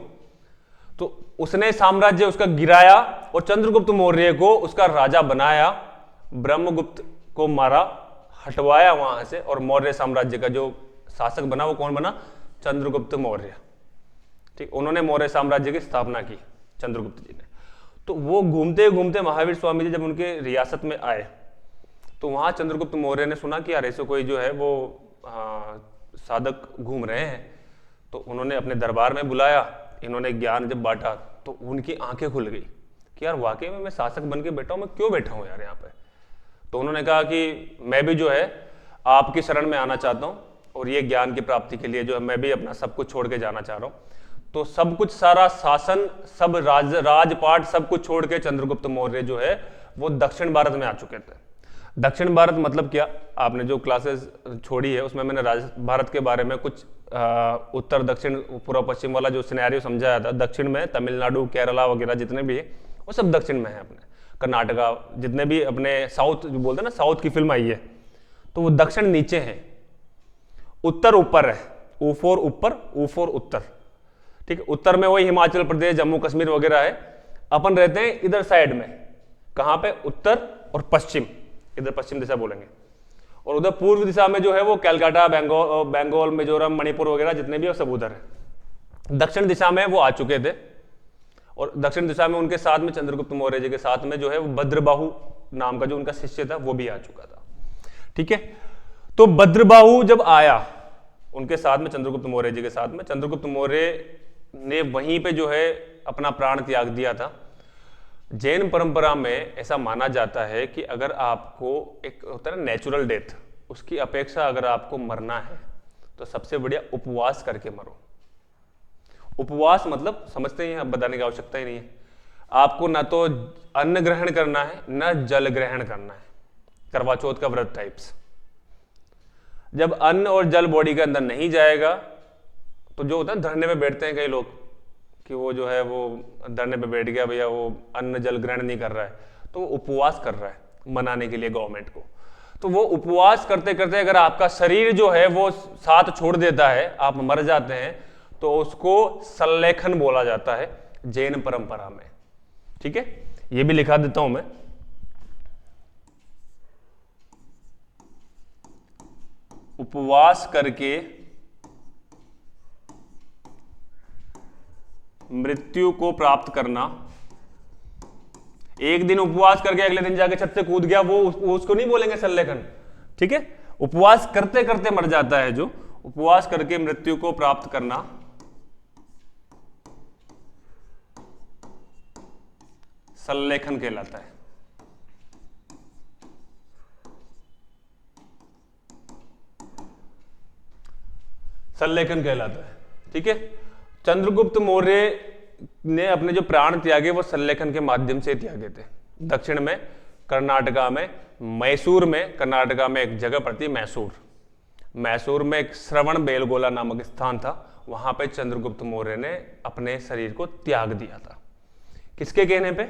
S1: तो उसने साम्राज्य उसका गिराया और चंद्रगुप्त मौर्य को उसका राजा बनाया, ब्रह्मगुप्त को मारा, हटवाया वहां से, और मौर्य साम्राज्य का जो शासक बना वो कौन बना? चंद्रगुप्त मौर्य। ठीक, उन्होंने मौर्य साम्राज्य की स्थापना की चंद्रगुप्त जी ने। तो वो घूमते घूमते महावीर स्वामी जी जब उनके रियासत में आए तो वहां चंद्रगुप्त मौर्य ने सुना कि यार ऐसे कोई जो है वो साधक घूम रहे हैं। तो उन्होंने अपने दरबार में बुलाया, इन्होंने ज्ञान जब बांटा तो उनकी आंखें खुल गई कि यार वाकई में मैं शासक बन के बैठा हूं, मैं क्यों बैठा हूं यार यहाँ पे। तो उन्होंने कहा कि मैं भी जो है आपकी शरण में आना चाहता हूं, और ये ज्ञान की प्राप्ति के लिए जो है मैं भी अपना सब कुछ छोड़ के जाना चाह रहा हूं। तो सब कुछ, सारा शासन, सब राजपाट सब कुछ छोड़ के चंद्रगुप्त मौर्य जो है वो दक्षिण भारत में आ चुके थे। दक्षिण भारत मतलब क्या, आपने जो क्लासेस छोड़ी है उसमें मैंने भारत के बारे में कुछ उत्तर दक्षिण पूर्व पश्चिम वाला जो सिनेरियो समझाया था। दक्षिण में तमिलनाडु, केरला वगैरह जितने भी है वो सब दक्षिण में है। अपने कर्नाटका, जितने भी अपने साउथ जो बोलते हैं ना, साउथ की फिल्म आई है तो वो दक्षिण नीचे है, उत्तर ऊपर है, U4 ऊपर, U4 उत्तर, ठीक है। उत्तर में वही हिमाचल प्रदेश, जम्मू कश्मीर वगैरह है। अपन रहते हैं इधर साइड में, कहां पे, उत्तर और पश्चिम, इधर पश्चिम दिशा बोलेंगे। और उधर पूर्व दिशा में जो है वो कलकत्ता, बंगाल, मिजोरम, मणिपुर वगैरह जितने भी है सब उधर है। दक्षिण दिशा में वो आ चुके थे, और दक्षिण दिशा में उनके साथ में चंद्रगुप्त मौर्य जी के साथ में जो है वो भद्रबाहु नाम का जो उनका शिष्य था वो भी आ चुका था, ठीक है। तो भद्रबाहु जब आया उनके साथ में, चंद्रगुप्त मौर्य जी के साथ में, चंद्रगुप्त मौर्य ने वहीं पे जो है अपना प्राण त्याग दिया था। जैन परंपरा में ऐसा माना जाता है कि अगर आपको एक होता है ना नेचुरल डेथ, उसकी अपेक्षा अगर आपको मरना है तो सबसे बढ़िया उपवास करके मरो। उपवास मतलब समझते ही हैं, अब बताने की आवश्यकता ही नहीं है। आपको ना तो अन्न ग्रहण करना है ना जल ग्रहण करना है, करवा चौथ का व्रत टाइप्स। जब अन्न और जल बॉडी के अंदर नहीं जाएगा तो जो होता है धरने पे बैठते हैं कई लोग कि वो जो है वो धरने पे बैठ गया भैया, वो अन्न जल ग्रहण नहीं कर रहा है, तो वो उपवास कर रहा है मनाने के लिए गवर्नमेंट को। तो वो उपवास करते करते अगर आपका शरीर जो है वो साथ छोड़ देता है, आप मर जाते हैं, तो उसको सल्लेखन बोला जाता है जैन परंपरा में, ठीक है। ये भी लिखा देता हूं मैं, उपवास करके मृत्यु को प्राप्त करना। एक दिन उपवास करके अगले दिन जाके छत से कूद गया, वो उसको नहीं बोलेंगे सल्लेखन, ठीक है। उपवास करते करते मर जाता है जो, उपवास करके मृत्यु को प्राप्त करना सल्लेखन कहलाता है। सल्लेखन कहलाता है, ठीक है। चंद्रगुप्त मौर्य ने अपने जो प्राण त्यागे वो सल्लेखन के माध्यम से त्यागे थे। दक्षिण में कर्नाटका में, मैसूर में, कर्नाटका में एक जगह पड़ती है मैसूर, मैसूर में एक श्रवण बेलगोला नामक स्थान था, वहां पे चंद्रगुप्त मौर्य ने अपने शरीर को त्याग दिया था। किसके कहने पे?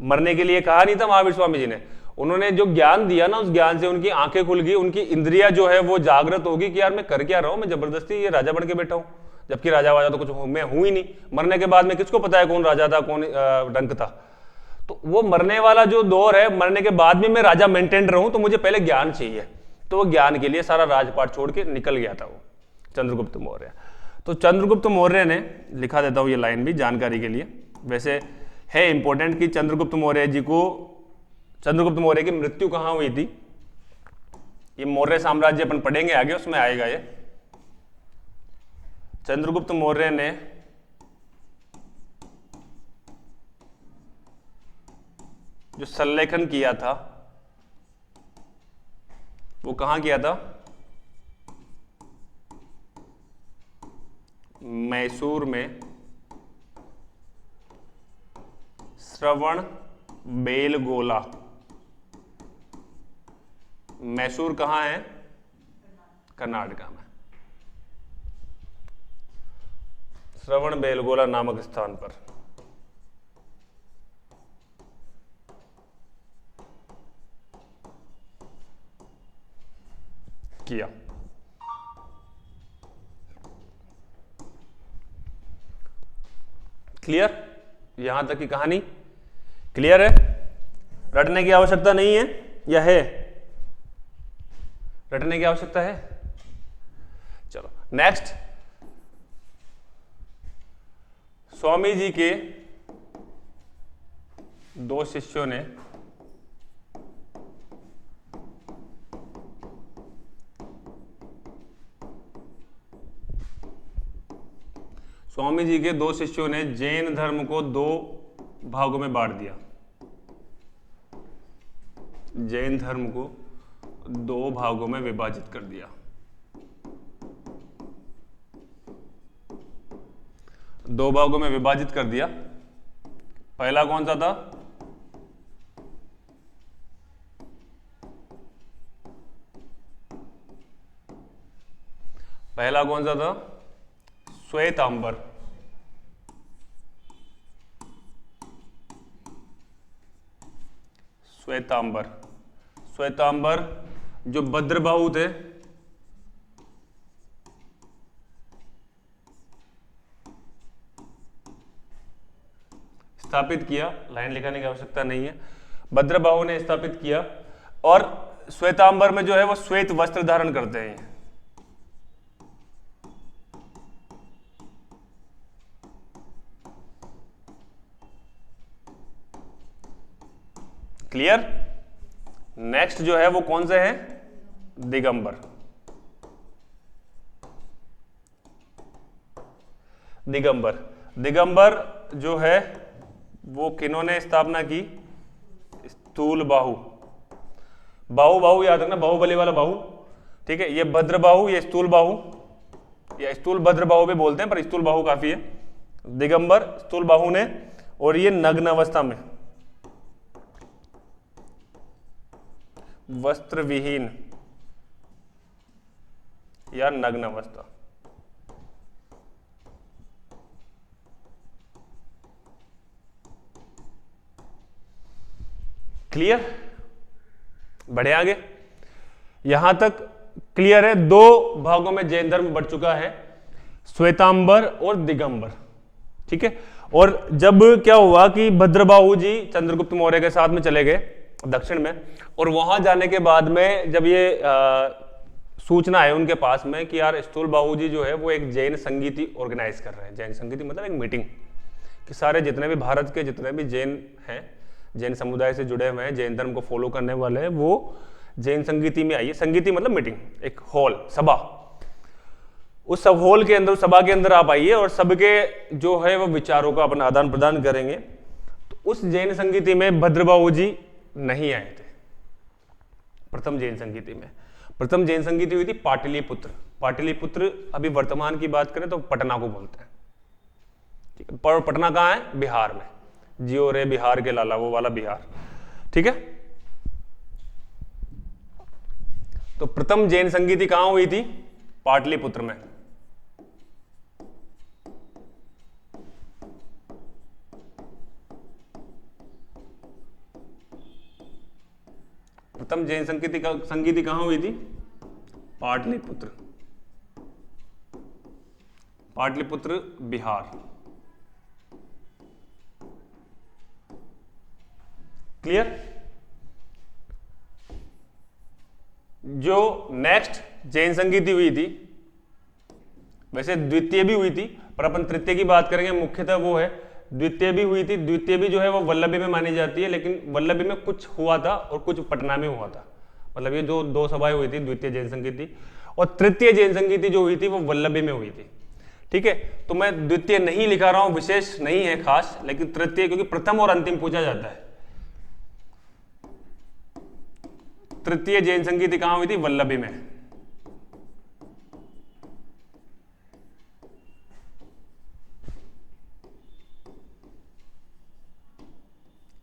S1: मरने के लिए कहा नहीं था महावीर स्वामी जी ने, उन्होंने जो ज्ञान दिया ना, उस ज्ञान से उनकी आंखें खुल गई, उनकी इंद्रिया जो है वो जागृत होगी कि यार मैं कर क्या रहा हूं, मैं जबरदस्ती ये राजा बन के बैठा हूं, जबकि राजा वाजा तो कुछ मैं हूं ही नहीं। मरने के बाद में किसको पता है कौन राजा था कौन डंक था। तो वो मरने वाला जो दौर है, मरने के बाद में मैं राजा मेंटेन रहूं, तो मुझे पहले ज्ञान चाहिए। तो वो ज्ञान के लिए सारा राजपाट छोड़ के निकल गया था वो चंद्रगुप्त मौर्य। तो चंद्रगुप्त मौर्य ने, लिखा देता हूं ये लाइन भी जानकारी के लिए, वैसे है इंपॉर्टेंट कि चंद्रगुप्त मौर्य जी को, चंद्रगुप्त मौर्य की मृत्यु कहां हुई थी, ये मौर्य साम्राज्य अपन पढ़ेंगे आगे, उसमें आएगा ये। चंद्रगुप्त मौर्य ने जो सल्लेखन किया था वो कहां किया था? मैसूर में श्रवण बेलगोला। मैसूर कहां है? कर्नाटका में, श्रवण बेलगोला नामक स्थान पर किया। क्लियर? यहां तक की कहानी क्लियर है? रटने की आवश्यकता नहीं है या है? रटने की आवश्यकता है? चलो नेक्स्ट। स्वामी जी के दो शिष्यों ने जैन धर्म को दो भागों में बांट दिया। जैन धर्म को दो भागों में विभाजित कर दिया। दो भागों में विभाजित कर दिया। पहला कौन सा था? पहला कौन सा था? श्वेतांबर। श्वेतांबर, श्वेतांबर जो भद्रबाहु थे, स्थापित किया, लाइन लिखाने की आवश्यकता नहीं है, भद्रबाहु ने स्थापित किया। और श्वेतांबर में जो है वो श्वेत वस्त्र धारण करते हैं। क्लियर। नेक्स्ट जो है वो कौन से हैं, दिगंबर। दिगंबर दिगंबर जो है वो किन्होंने स्थापना की, स्थूल बाहु। बाहु बाहु याद रखना, बाहुबली वाला बाहु, ठीक है। ये भद्र बाहु, ये स्थूल बाहु, या स्थूल भद्र बाहु भी बोलते हैं पर स्थूल बाहु काफी है। दिगंबर स्थूल बाहु ने, और ये नग्न अवस्था में, वस्त्र विहीन या नग्न अवस्था। क्लियर, बढ़े आगे। यहां तक क्लियर है। दो भागों में जैन धर्म बढ़ चुका है, श्वेतांबर और दिगंबर, ठीक है। और जब क्या हुआ कि भद्रबाहु जी चंद्रगुप्त मौर्य के साथ में चले गए दक्षिण में, और वहां जाने के बाद में जब ये सूचना है उनके पास में कि यार स्थूल बाहु जी जो है वो एक जैन संगीति ऑर्गेनाइज कर रहे हैं। जैन संगीति मतलब एक मीटिंग कि सारे जितने भी भारत के जितने भी जैन हैं, जैन समुदाय से जुड़े हुए हैं, जैन धर्म को फॉलो करने वाले हैं, वो जैन संगीति में आइए। संगीति मतलब मीटिंग, एक हॉल, सभा। उस सब हॉल के अंदर, सभा के अंदर आप आइए और सबके जो है वो विचारों का अपना आदान प्रदान करेंगे। तो उस जैन संगीति में भद्रबाहु जी नहीं आए थे। प्रथम जैन संगीति में, प्रथम जैन संगीति हुई थी पाटलिपुत्र। पाटलिपुत्र अभी वर्तमान की बात करें तो पटना को बोलते हैं, ठीक है। पर पटना कहाँ है, बिहार में। जियो रे बिहार के लाला, वो वाला बिहार, ठीक है। तो प्रथम जैन संगीति कहां हुई थी, पाटलिपुत्र में। प्रथम जैन संगीति कहां हुई थी, पाटलिपुत्र। पाटलिपुत्र बिहार। क्लियर। जो नेक्स्ट जैन संगीति हुई थी, वैसे द्वितीय भी हुई थी पर अपन तृतीय की बात करेंगे, मुख्यतः वो है। द्वितीय भी हुई थी, द्वितीय भी जो है वो वल्लभी में मानी जाती है, लेकिन वल्लभी में कुछ हुआ था और कुछ पटना में हुआ था। मतलब ये जो दो सभाएं हुई थी, द्वितीय जैन संगीति, और तृतीय जैन संगीति जो हुई थी वो वल्लभी में हुई थी, ठीक है। तो मैं द्वितीय नहीं लिखा रहा हूं, विशेष नहीं है खास, लेकिन तृतीय क्योंकि प्रथम और अंतिम पूछा जाता है। तृतीय जैन संगीति कहां हुई थी, वल्लभी में।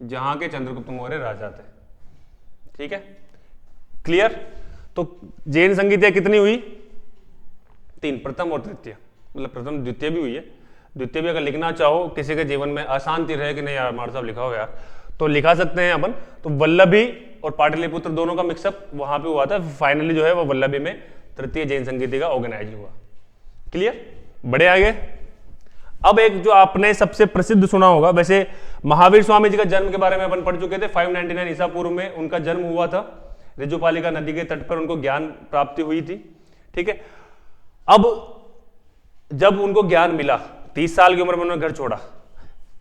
S1: जहां के चंद्रगुप्त मौर्य राजा थे, ठीक है। क्लियर। तो जैन संगीतियां कितनी हुई, 3, प्रथम और तृतीय। मतलब प्रथम द्वितीय भी हुई है, द्वितीय भी अगर लिखना चाहो, किसी के जीवन में अशांति रहे कि नहीं यार मार साहब लिखा हो यार, तो लिखा सकते हैं अपन। तो वल्लभी और पाटलिपुत्र दोनों का मिक्सअप वहां पे हुआ था। फाइनली जो है वो वल्लभी में तृतीय जैन संगीति का ऑर्गेनाइज हुआ। क्लियर, बड़े आगे। अब एक जो आपने सबसे प्रसिद्ध सुना होगा, वैसे महावीर स्वामी जी का जन्म के बारे में अपन पढ़ चुके थे। 599 ईसा पूर्व में उनका जन्म हुआ था। ऋजुपालिका नदी के तट पर उनको ज्ञान प्राप्ति हुई थी, ठीक है। अब जब उनको ज्ञान मिला, 30 साल की उम्र में उन्होंने घर छोड़ा,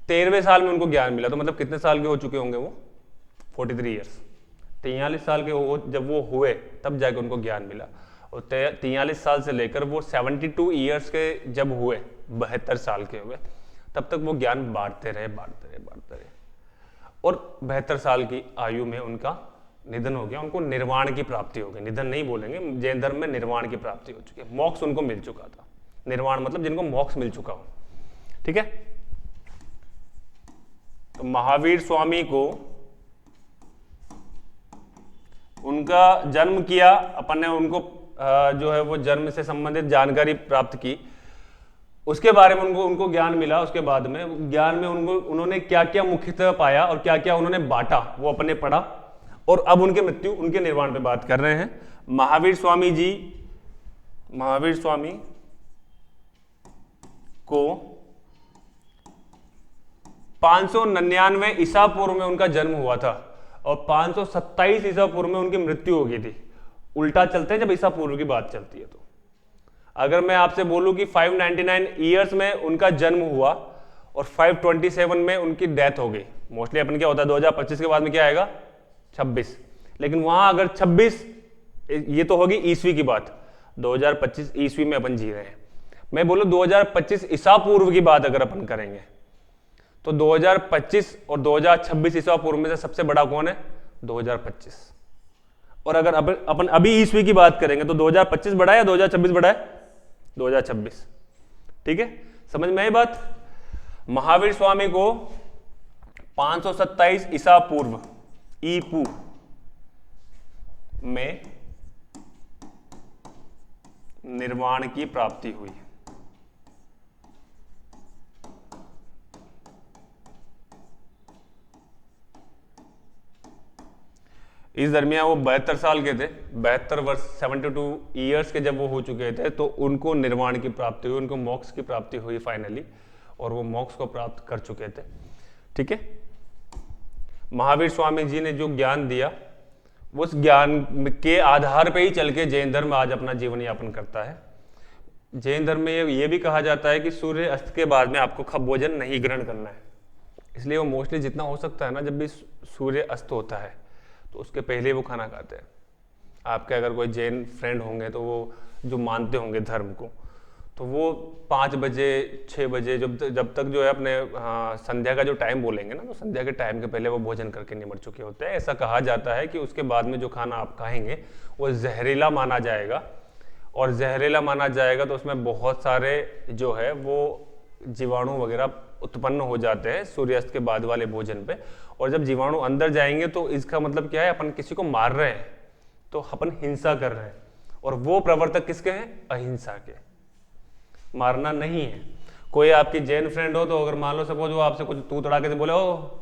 S1: 13वें साल में उनको ज्ञान मिला। तो मतलब कितने साल के हो चुके होंगे वो, 43 ईयर्स। 43 साल के जब वो हुए तब जाके उनको ज्ञान मिला। और 43 साल से लेकर वो 72 ईयर्स के जब हुए, 72 साल के हुए, तब तक वो ज्ञान बांटते रहे। और 72 साल की आयु में उनका निधन हो गया। उनको निर्वाण की प्राप्ति हो गई। निधन नहीं बोलेंगे, जैन धर्म में निर्वाण की प्राप्ति हो चुकी है। मोक्ष उनको मिल चुका था। निर्वाण मतलब जिनको मोक्ष मिल चुका हो, ठीक है। तो महावीर स्वामी को उनका जन्म किया अपन ने, उनको जो है वो जन्म से संबंधित जानकारी प्राप्त की, उसके बारे में उनको ज्ञान मिला। उसके बाद में ज्ञान में उन्होंने क्या क्या मुख्यतः पाया और क्या क्या उन्होंने बांटा, वो अपने पढ़ा। और अब उनके मृत्यु, उनके निर्वाण पे बात कर रहे हैं। महावीर स्वामी को 599 ईसा पूर्व में उनका जन्म हुआ था और 527 ईसा पूर्व में उनकी मृत्यु हो गई थी। उल्टा चलते हैं जब ईसा पूर्व की बात चलती है। तो अगर मैं आपसे बोलूं कि 599 ईयर्स में उनका जन्म हुआ और 527 में उनकी डेथ हो गई, मोस्टली अपन क्या होता है 2025 के बाद में क्या आएगा 26, लेकिन वहां अगर 26, ये तो होगी ईस्वी की बात, 2025 ईस्वी में अपन जी रहे हैं। मैं बोलूं 2025 ईसा पूर्व की बात अगर अपन करेंगे तो 2025 और 2026 ईसा पूर्व में से सबसे बड़ा कौन है 2025। और अगर अपन अभी ईस्वी की बात करेंगे तो 2025 बड़ा है या 2026 बड़ा है 2026। ठीक है, समझ में आई बात। महावीर स्वामी को 527 ईसा पूर्व ईपू में निर्वाण की प्राप्ति हुई। इस दरमियान वो 72 साल के थे, 72 वर्ष 72 ईयर्स के जब वो हो चुके थे तो उनको निर्वाण की प्राप्ति हुई, उनको मोक्ष की प्राप्ति हुई फाइनली, और वो मोक्ष को प्राप्त कर चुके थे। ठीक है, महावीर स्वामी जी ने जो ज्ञान दिया उस ज्ञान के आधार पे ही चल के जैन धर्म आज अपना जीवन यापन करता है। जैन धर्म में ये भी कहा जाता है कि सूर्य अस्त के बाद में आपको भोजन नहीं ग्रहण करना है, इसलिए वो मोस्टली जितना हो सकता है ना, जब भी सूर्य अस्त होता है तो उसके पहले वो खाना खाते हैं। आपके अगर कोई जैन फ्रेंड होंगे तो वो जो मानते होंगे धर्म को, तो वो 5 बजे 6 बजे जब तक जो है अपने संध्या का जो टाइम बोलेंगे ना, तो संध्या के टाइम के पहले वो भोजन करके निमट चुके होते हैं। ऐसा कहा जाता है कि उसके बाद में जो खाना आप खाएंगे वो जहरीला माना जाएगा, और जहरीला माना जाएगा तो उसमें बहुत सारे जो है वो जीवाणु वगैरह उत्पन्न हो जाते हैं सूर्यास्त के बाद वाले भोजन पे। और जब जीवाणु अंदर जाएंगे तो इसका मतलब क्या है, अपन किसी को मार रहे हैं तो अपन हिंसा कर रहे हैं, और वो प्रवर्तक किसके हैं, अहिंसा के, मारना नहीं है। कोई आपकी जैन फ्रेंड हो तो अगर मान लो सपोज वो आपसे कुछ तू तड़ाके से बोले हो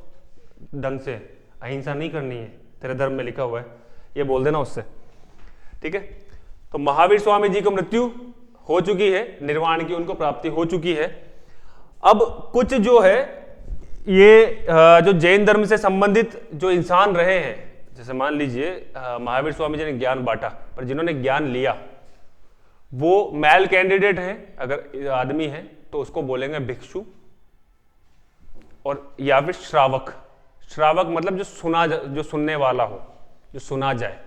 S1: ढंग से, अहिंसा नहीं करनी है, तेरे धर्म में लिखा हुआ है, ये बोल देना उससे। ठीक है, तो महावीर स्वामी जी को मृत्यु हो चुकी है, निर्वाण की उनको प्राप्ति हो चुकी है। अब कुछ जो है ये जो जैन धर्म से संबंधित जो इंसान रहे हैं, जैसे मान लीजिए महावीर स्वामी जी ने ज्ञान बांटा, पर जिन्होंने ज्ञान लिया वो मेल कैंडिडेट है, अगर आदमी है तो उसको बोलेंगे भिक्षु, और या फिर श्रावक। श्रावक मतलब जो सुनने वाला हो, जो सुना जाए।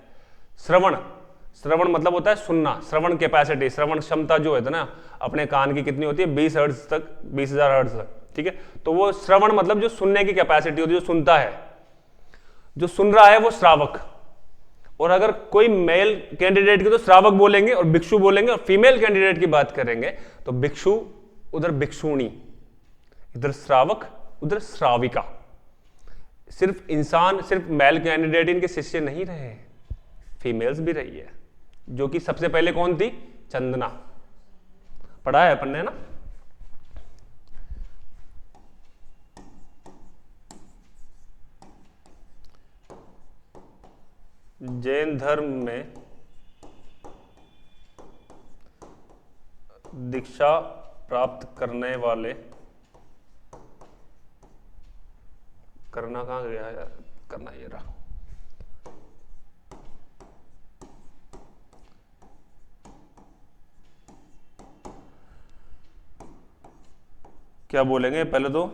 S1: श्रवण मतलब होता है सुनना, श्रवण कैपेसिटी, श्रवण क्षमता जो है ना अपने कान की कितनी होती है 20 हर्ट्ज तक, 20,000 हर्ट्ज तक। ठीक है, तो वो श्रवण मतलब जो सुनने की कैपेसिटी होती है, जो सुनता है, जो सुन रहा है वो श्रावक। और अगर कोई मेल कैंडिडेट की तो श्रावक बोलेंगे और भिक्षु बोलेंगे, और फीमेल कैंडिडेट की बात करेंगे तो भिक्षु, उधर भिक्षुणी, इधर श्रावक, उधर श्राविका। सिर्फ इंसान, सिर्फ मेल कैंडिडेट इनके शिष्य नहीं रहे, फीमेल्स भी रही है, जो कि सबसे पहले कौन थी, चंदना। पढ़ा है अपन ने ना। जैन धर्म में दीक्षा प्राप्त करने वाले, करना कहाँ गया यार, करना ये रहा, क्या बोलेंगे पहले तो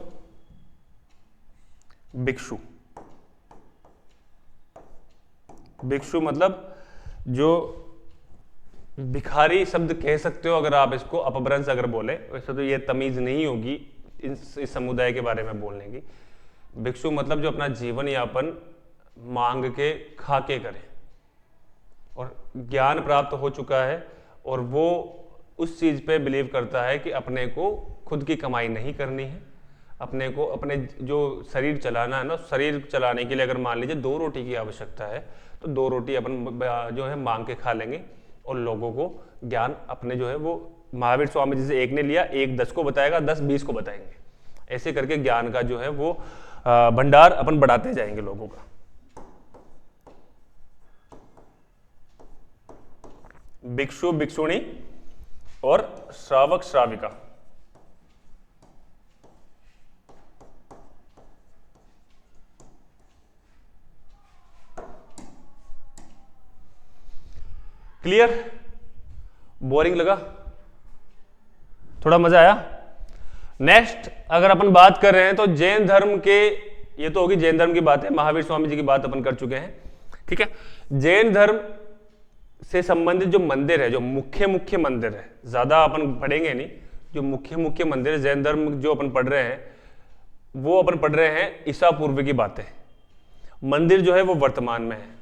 S1: भिक्षु। भिक्षु मतलब जो भिखारी शब्द कह सकते हो अगर आप इसको अपभ्रंश अगर बोले, वैसे तो ये तमीज नहीं होगी इस समुदाय के बारे में बोलने की। भिक्षु मतलब जो अपना जीवन यापन मांग के खा के करे, और ज्ञान प्राप्त हो चुका है और वो उस चीज पे बिलीव करता है कि अपने को खुद की कमाई नहीं करनी है, अपने को अपने जो शरीर चलाना है ना, शरीर चलाने के लिए अगर मान लीजिए 2 रोटी की आवश्यकता है तो 2 रोटी अपन जो है मांग के खा लेंगे, और लोगों को ज्ञान अपने जो है वो महावीर स्वामी जी से एक ने लिया, एक 10 को बताएगा, 10 20 को बताएंगे, ऐसे करके ज्ञान का जो है वो भंडार अपन बढ़ाते जाएंगे लोगों का। भिक्षु भिक्षुणी और श्रावक श्राविका। क्लियर? बोरिंग लगा? थोड़ा मजा आया? नेक्स्ट अगर अपन बात कर रहे हैं तो जैन धर्म के, ये तो होगी जैन धर्म की बात है, महावीर स्वामी जी की बात अपन कर चुके हैं, ठीक है। जैन धर्म से संबंधित जो मंदिर है, जो मुख्य मुख्य मंदिर है, ज्यादा अपन पढ़ेंगे नहीं, जो मुख्य मुख्य मंदिर है जैन धर्म जो अपन पढ़ रहे हैं, वो अपन पढ़ रहे हैं ईसा पूर्व की बातें। मंदिर जो है वो वर्तमान में है,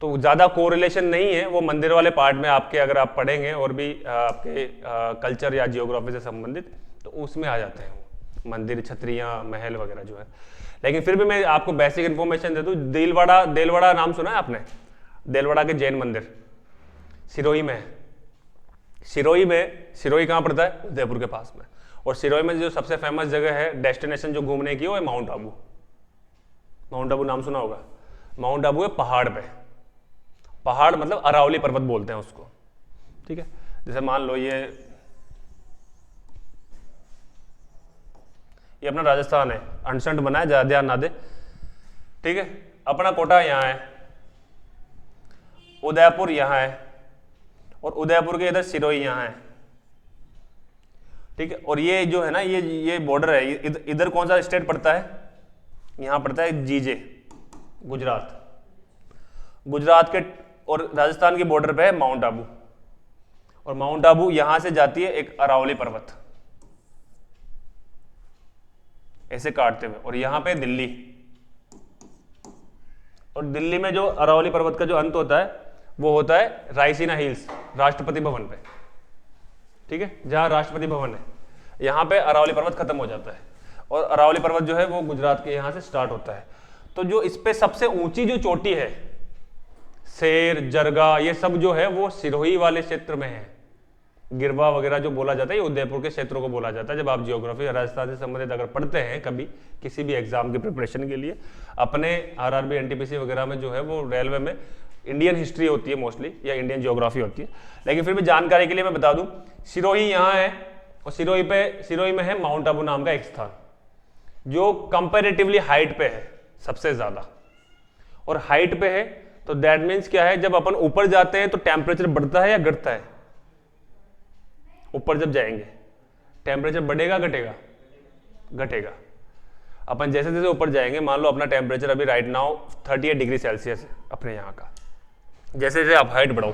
S1: तो ज़्यादा कोरिलेशन नहीं है वो मंदिर वाले पार्ट में आपके, अगर आप पढ़ेंगे और भी आपके कल्चर या जियोग्राफी से संबंधित, तो उसमें आ जाते हैं वो मंदिर, छतरियाँ, महल वगैरह जो है। लेकिन फिर भी मैं आपको बेसिक इन्फॉर्मेशन दे दूँ। देलवाड़ा नाम सुना है आपने? देलवाड़ा के जैन मंदिर सिरोही में है। सिरोही कहाँ पड़ता है? उदयपुर के पास में। और सिरोही में जो सबसे फेमस जगह है, डेस्टिनेशन जो घूमने की, वो है माउंट आबू। माउंट आबू नाम सुना होगा? माउंट आबू है पहाड़ पे, पहाड़ मतलब अरावली पर्वत बोलते हैं उसको, ठीक है। जैसे मान लो ये अपना राजस्थान है, अनसंट बना है, ज्यादा ध्यान ना दे, ठीक है। अपना कोटा यहाँ है, उदयपुर यहाँ है, और उदयपुर के इधर सिरोही यहाँ है, ठीक है। और ये जो है ना, ये बॉर्डर है, इधर कौन सा स्टेट पड़ता है? यहाँ पड़ता है जीजे, गुजरात के, और राजस्थान की बॉर्डर पे है माउंट आबू। और माउंट आबू यहां से जाती है एक अरावली पर्वत, ऐसे काटते हुए, और यहां पे दिल्ली। और दिल्ली में जो अरावली पर्वत का जो अंत होता है वो होता है रायसीना हिल्स, राष्ट्रपति भवन पे, ठीक है, जहां राष्ट्रपति भवन है, यहां पे अरावली पर्वत खत्म हो जाता है। और अरावली पर्वत जो है वो गुजरात के यहां से स्टार्ट होता है। तो जो इस पे सबसे ऊंची जो चोटी है, शेर, जरगा, ये सब जो है वो सिरोही वाले क्षेत्र में है। गिरवा वगैरह जो बोला जाता है ये उदयपुर के क्षेत्रों को बोला जाता है। जब आप जियोग्राफी राजस्थान से संबंधित अगर पढ़ते हैं कभी किसी भी एग्जाम की प्रिपरेशन के लिए, अपने आरआरबी, एनटीपीसी वगैरह में जो है वो रेलवे में इंडियन हिस्ट्री होती है मोस्टली, या इंडियन जियोग्राफी होती है, लेकिन फिर भी जानकारी के लिए मैं बता दूं, सिरोही यहाँ है, और सिरोही में है माउंट आबू नाम का एक स्थान, जो कंपेरेटिवली हाइट पे है सबसे ज्यादा। और हाइट पे है तो दैट मीन्स क्या है, जब अपन ऊपर जाते हैं तो टेम्परेचर बढ़ता है या घटता है? ऊपर जब जाएंगे टेम्परेचर बढ़ेगा घटेगा? घटेगा। अपन जैसे जैसे ऊपर जाएंगे, मान लो अपना टेम्परेचर अभी राइट नाउ 38 डिग्री सेल्सियस है अपने यहाँ का, जैसे जैसे आप हाइट बढ़ाओ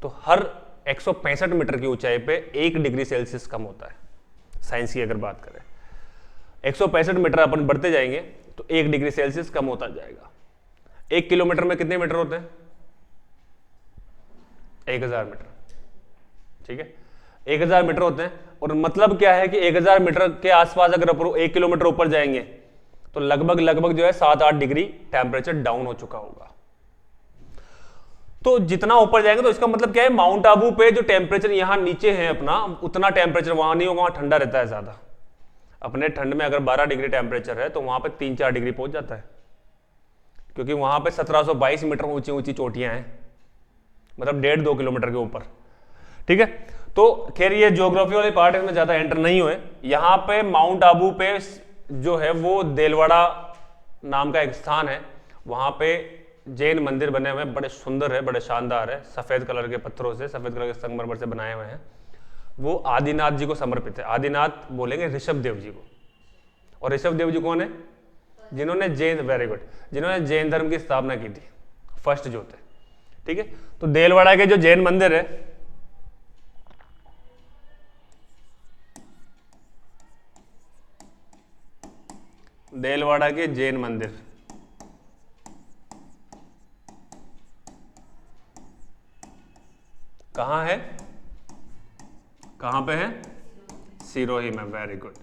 S1: तो हर 165 मीटर की ऊंचाई पे 1 डिग्री सेल्सियस कम होता है। साइंस की अगर बात करें, 165 मीटर अपन बढ़ते जाएंगे तो 1 डिग्री सेल्सियस कम होता जाएगा। 1 किलोमीटर में कितने मीटर होते हैं? 1000 मीटर, ठीक है, 1000 मीटर होते हैं। और मतलब क्या है कि 1000 मीटर के आसपास अगर अपन 1 किलोमीटर ऊपर जाएंगे तो लगभग जो है 7-8 डिग्री टेम्परेचर डाउन हो चुका होगा। तो जितना ऊपर जाएंगे तो इसका मतलब क्या है, माउंट आबू पे जो टेम्परेचर यहाँ नीचे है अपना, उतना टेम्परेचर वहां नहीं होगा, वहां ठंडा रहता है ज्यादा। अपने ठंड में अगर 12 डिग्री टेम्परेचर है तो वहां पे 3-4 डिग्री पहुंच जाता है, क्योंकि वहां पे 1722 मीटर ऊंची ऊंची चोटियां हैं, मतलब 1.5-2 किलोमीटर के ऊपर, ठीक है। तो खैर ये ज्योग्राफी वाले पार्ट में ज्यादा एंटर नहीं हुए। यहाँ पे माउंट आबू पे जो है वो देलवाड़ा नाम का एक स्थान है, वहां पे जैन मंदिर बने हुए हैं, बड़े सुंदर है, बड़े शानदार है, सफेद कलर के पत्थरों से, सफेद कलर के संगमरमर से बनाए हुए हैं। वो आदिनाथ जी को समर्पित है। आदिनाथ बोलेंगे ऋषभ देव जी को। और ऋषभ देव जी कौन है? जिन्होंने जिन्होंने जैन धर्म की स्थापना की थी, फर्स्ट जो थे, ठीक है। तो देलवाड़ा के जो जैन मंदिर है, देलवाड़ा के जैन मंदिर कहां है? कहां पे है? सिरोही में। वेरी गुड,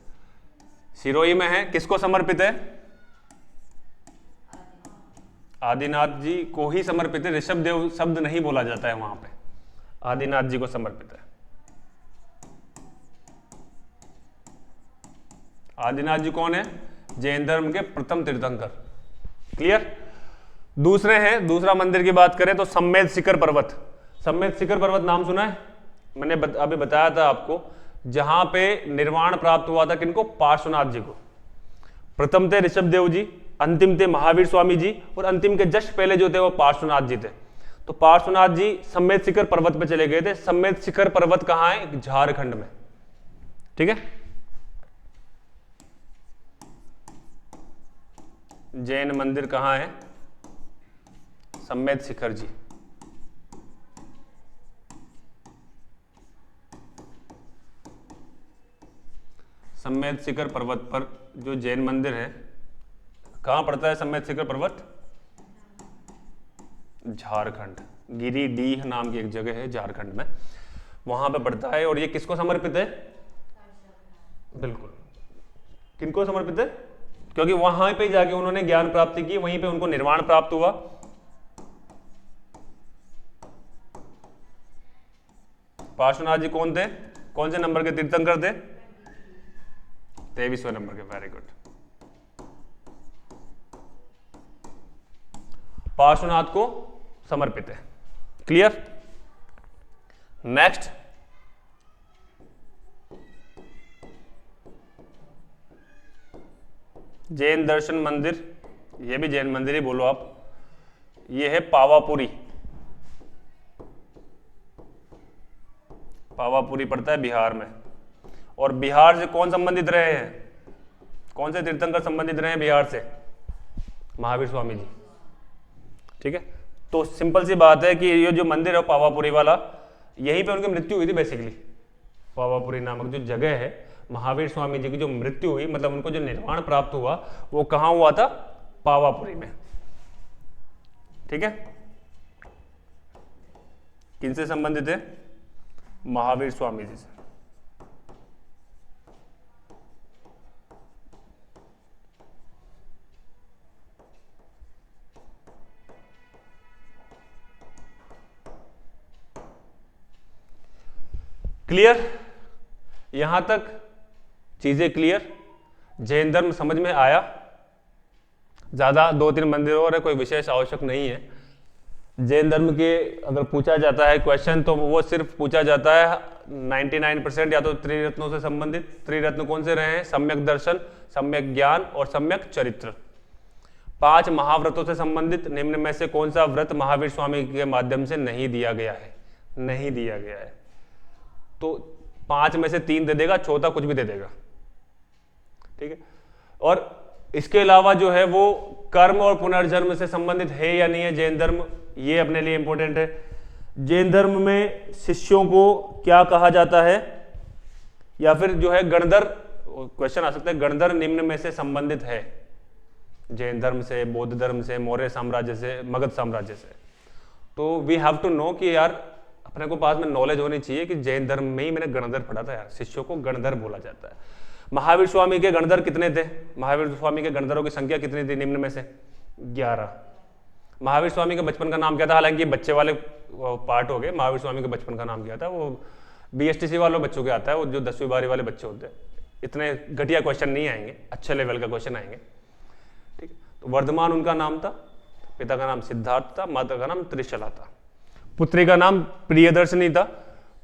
S1: सिरोही में है। किसको समर्पित है? आदिनाथ जी को ही समर्पित है। ऋषभ देव शब्द नहीं बोला जाता है वहां पे, आदिनाथ जी को समर्पित है। आदिनाथ जी कौन है? जैन धर्म के प्रथम तीर्थंकर। क्लियर? दूसरा मंदिर की बात करें तो सम्मेद शिखर पर्वत। सम्मेद शिखर पर्वत नाम सुना है? मैंने अभी बताया था आपको, जहां पे निर्वाण प्राप्त हुआ था किनको? पार्श्वनाथ जी को। प्रथम थे ऋषभ देव जी, अंतिम थे महावीर स्वामी जी, और अंतिम के जस्ट पहले जो थे वो पार्श्वनाथ जी थे। तो पार्श्वनाथ जी सम्मेद शिखर पर्वत पे चले गए थे। सम्मेद शिखर पर्वत कहाँ है? झारखंड में। ठीक है, जैन मंदिर कहाँ है? सम्मेद शिखर जी। सम्मेद शिखर पर्वत पर जो जैन मंदिर है, कहाँ पड़ता है सम्मेद शिखर पर्वत? झारखंड, गिरिडीह नाम की एक जगह है झारखंड में, वहां पे पड़ता है। और ये किसको समर्पित है? बिल्कुल, किनको समर्पित है? क्योंकि वहां पे जाके उन्होंने ज्ञान प्राप्ति की, वहीं पे उनको निर्वाण प्राप्त हुआ। पार्श्वनाथ जी कौन थे? कौन से नंबर के तीर्थंकर थे? 23वें नंबर के। Very good. पार्श्वनाथ को समर्पित है। क्लियर? नेक्स्ट, जैन दर्शन मंदिर, ये भी जैन मंदिर ही बोलो आप। ये है पावापुरी। पावापुरी पड़ता है बिहार में। और बिहार से कौन संबंधित रहे हैं? कौन से तीर्थंकर संबंधित रहे हैं बिहार से? महावीर स्वामी जी। ठीक है, तो सिंपल सी बात है कि ये जो मंदिर है पावापुरी वाला, यहीं पे उनकी मृत्यु हुई थी बेसिकली। पावापुरी नामक जो जगह है, महावीर स्वामी जी की जो मृत्यु हुई, मतलब उनको जो निर्वाण प्राप्त हुआ, वो कहाँ हुआ था? पावापुरी में। ठीक है, किनसे संबंधित है? महावीर स्वामी जी से। क्लियर? यहां तक चीजें क्लियर? जैन धर्म समझ में आया? ज्यादा 2-3 मंदिर और है, कोई विशेष आवश्यक नहीं है। जैन धर्म के अगर पूछा जाता है क्वेश्चन, तो वो सिर्फ पूछा जाता है 99% या तो त्रिरत्नों से संबंधित। त्रिरत्न कौन से रहे हैं? सम्यक दर्शन, सम्यक ज्ञान और सम्यक चरित्र। 5 महाव्रतों से संबंधित निम्न में से कौन सा व्रत महावीर स्वामी के माध्यम से नहीं दिया गया है? नहीं दिया गया है। तो 5 में से 3 दे देगा, चौथा कुछ भी दे देगा। ठीक है, और इसके अलावा जो है वो कर्म और पुनर्जन्म से संबंधित है या नहीं है जैन धर्म, ये अपने लिए इंपॉर्टेंट है। जैन धर्म में शिष्यों को क्या कहा जाता है? या फिर जो है गणधर, क्वेश्चन आ सकता है, गणधर निम्न में से संबंधित है जैन धर्म से, बौद्ध धर्म से, मौर्य साम्राज्य से, मगध साम्राज्य से? तो वी हैव टू नो कि यार अपने को पास में नॉलेज होनी चाहिए कि जैन धर्म में ही मैंने गणधर पढ़ा था यार, शिष्यों को गणधर बोला जाता है। महावीर स्वामी के गणधर कितने थे? महावीर स्वामी के गणधरों की संख्या कितनी थी निम्न में से? 11। महावीर स्वामी के बचपन का नाम क्या था? हालांकि बच्चे वाले पार्ट हो गए। महावीर स्वामी के बचपन का नाम क्या था? वो BSTC वालों बच्चों के आता है, वो जो 10वीं 12वीं वाले बच्चे होते हैं। इतने घटिया क्वेश्चन नहीं आएंगे, अच्छे लेवल का क्वेश्चन आएंगे। ठीक है, तो वर्धमान उनका नाम था, पिता का नाम सिद्धार्थ था, माता का नाम त्रिशला था, पुत्री का नाम प्रियदर्शनी था।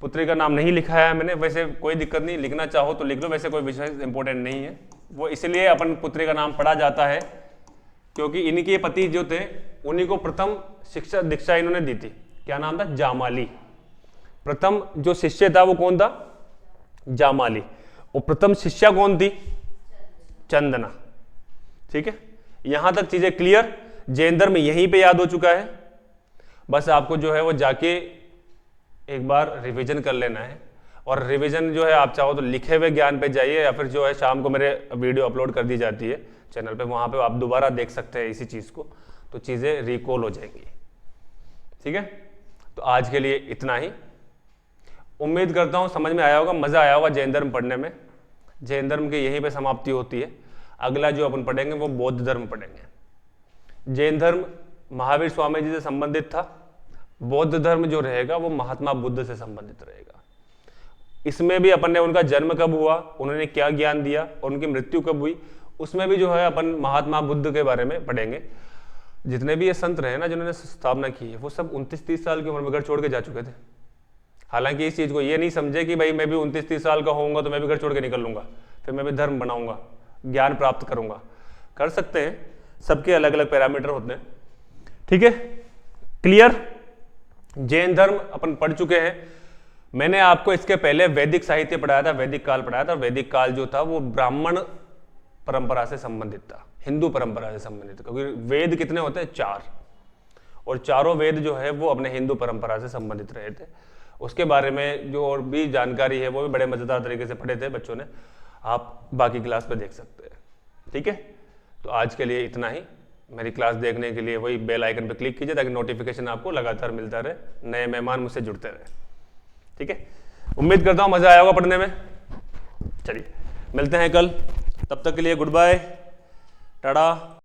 S1: पुत्री का नाम नहीं लिखा है मैंने, वैसे कोई दिक्कत नहीं, लिखना चाहो तो लिख लो, वैसे कोई विशेष इंपॉर्टेंट नहीं है। वो इसलिए अपन पुत्री का नाम पढ़ा जाता है क्योंकि इनके पति जो थे उन्हीं को प्रथम शिक्षा दीक्षा इन्होंने दी थी। क्या नाम था? जामाली। प्रथम जो शिष्य था वो कौन था? जामाली। और प्रथम शिष्या कौन थी? चंदना। ठीक है, यहां तक चीजें क्लियर? जैन धर्म यहीं पे याद हो चुका है, बस आपको जो है वो जाके एक बार रिवीजन कर लेना है। और रिवीजन जो है आप चाहो तो लिखे हुए ज्ञान पे जाइए, या फिर जो है शाम को मेरे वीडियो अपलोड कर दी जाती है चैनल पे, वहां पे आप दोबारा देख सकते हैं इसी चीज को, तो चीजें रिकॉल हो जाएंगी। ठीक है, तो आज के लिए इतना ही। उम्मीद करता हूं समझ में आया होगा, मजा आया होगा जैन धर्म पढ़ने में। जैन धर्म की यहीं पे समाप्ति होती है। अगला जो अपन पढ़ेंगे वो बौद्ध धर्म पढ़ेंगे। जैन धर्म महावीर स्वामी जी से संबंधित था, बौद्ध धर्म जो रहेगा वो महात्मा बुद्ध से संबंधित रहेगा। इसमें भी अपन ने उनका जन्म कब हुआ, उन्होंने क्या ज्ञान दिया और उनकी मृत्यु कब हुई, उसमें भी जो है अपन महात्मा बुद्ध के बारे में पढ़ेंगे। जितने भी ये संत रहे ना जिन्होंने स्थापना की है, वो सब 29-30 साल की उम्र में घर छोड़ के जा चुके थे। हालांकि इस चीज को ये नहीं समझे कि भाई मैं भी 29-30 साल का होऊंगा तो मैं भी घर छोड़ के निकल लूंगा, फिर मैं भी धर्म बनाऊंगा, ज्ञान प्राप्त करूंगा। कर सकते हैं, सबके अलग अलग पैरामीटर होते हैं। ठीक है, क्लियर? जैन धर्म अपन पढ़ चुके हैं। मैंने आपको इसके पहले वैदिक साहित्य पढ़ाया था, वैदिक काल पढ़ाया था। वैदिक काल जो था वो ब्राह्मण परंपरा से संबंधित था, हिंदू परंपरा से संबंधित, क्योंकि वेद कितने होते हैं? 4, और चारों वेद जो है वो अपने हिंदू परंपरा से संबंधित रहे थे। उसके बारे में जो और भी जानकारी है वो भी बड़े मजेदार तरीके से पढ़े थे बच्चों ने, आप बाकी क्लास पे देख सकते हैं। ठीक है, तो आज के लिए इतना ही। मेरी क्लास देखने के लिए वही बेल आइकन पे क्लिक कीजिए ताकि नोटिफिकेशन आपको लगातार मिलता रहे, नए मेहमान मुझसे जुड़ते रहे। ठीक है, उम्मीद करता हूँ मजा आया होगा पढ़ने में। चलिए मिलते हैं कल, तब तक के लिए गुड बाय, टाटा।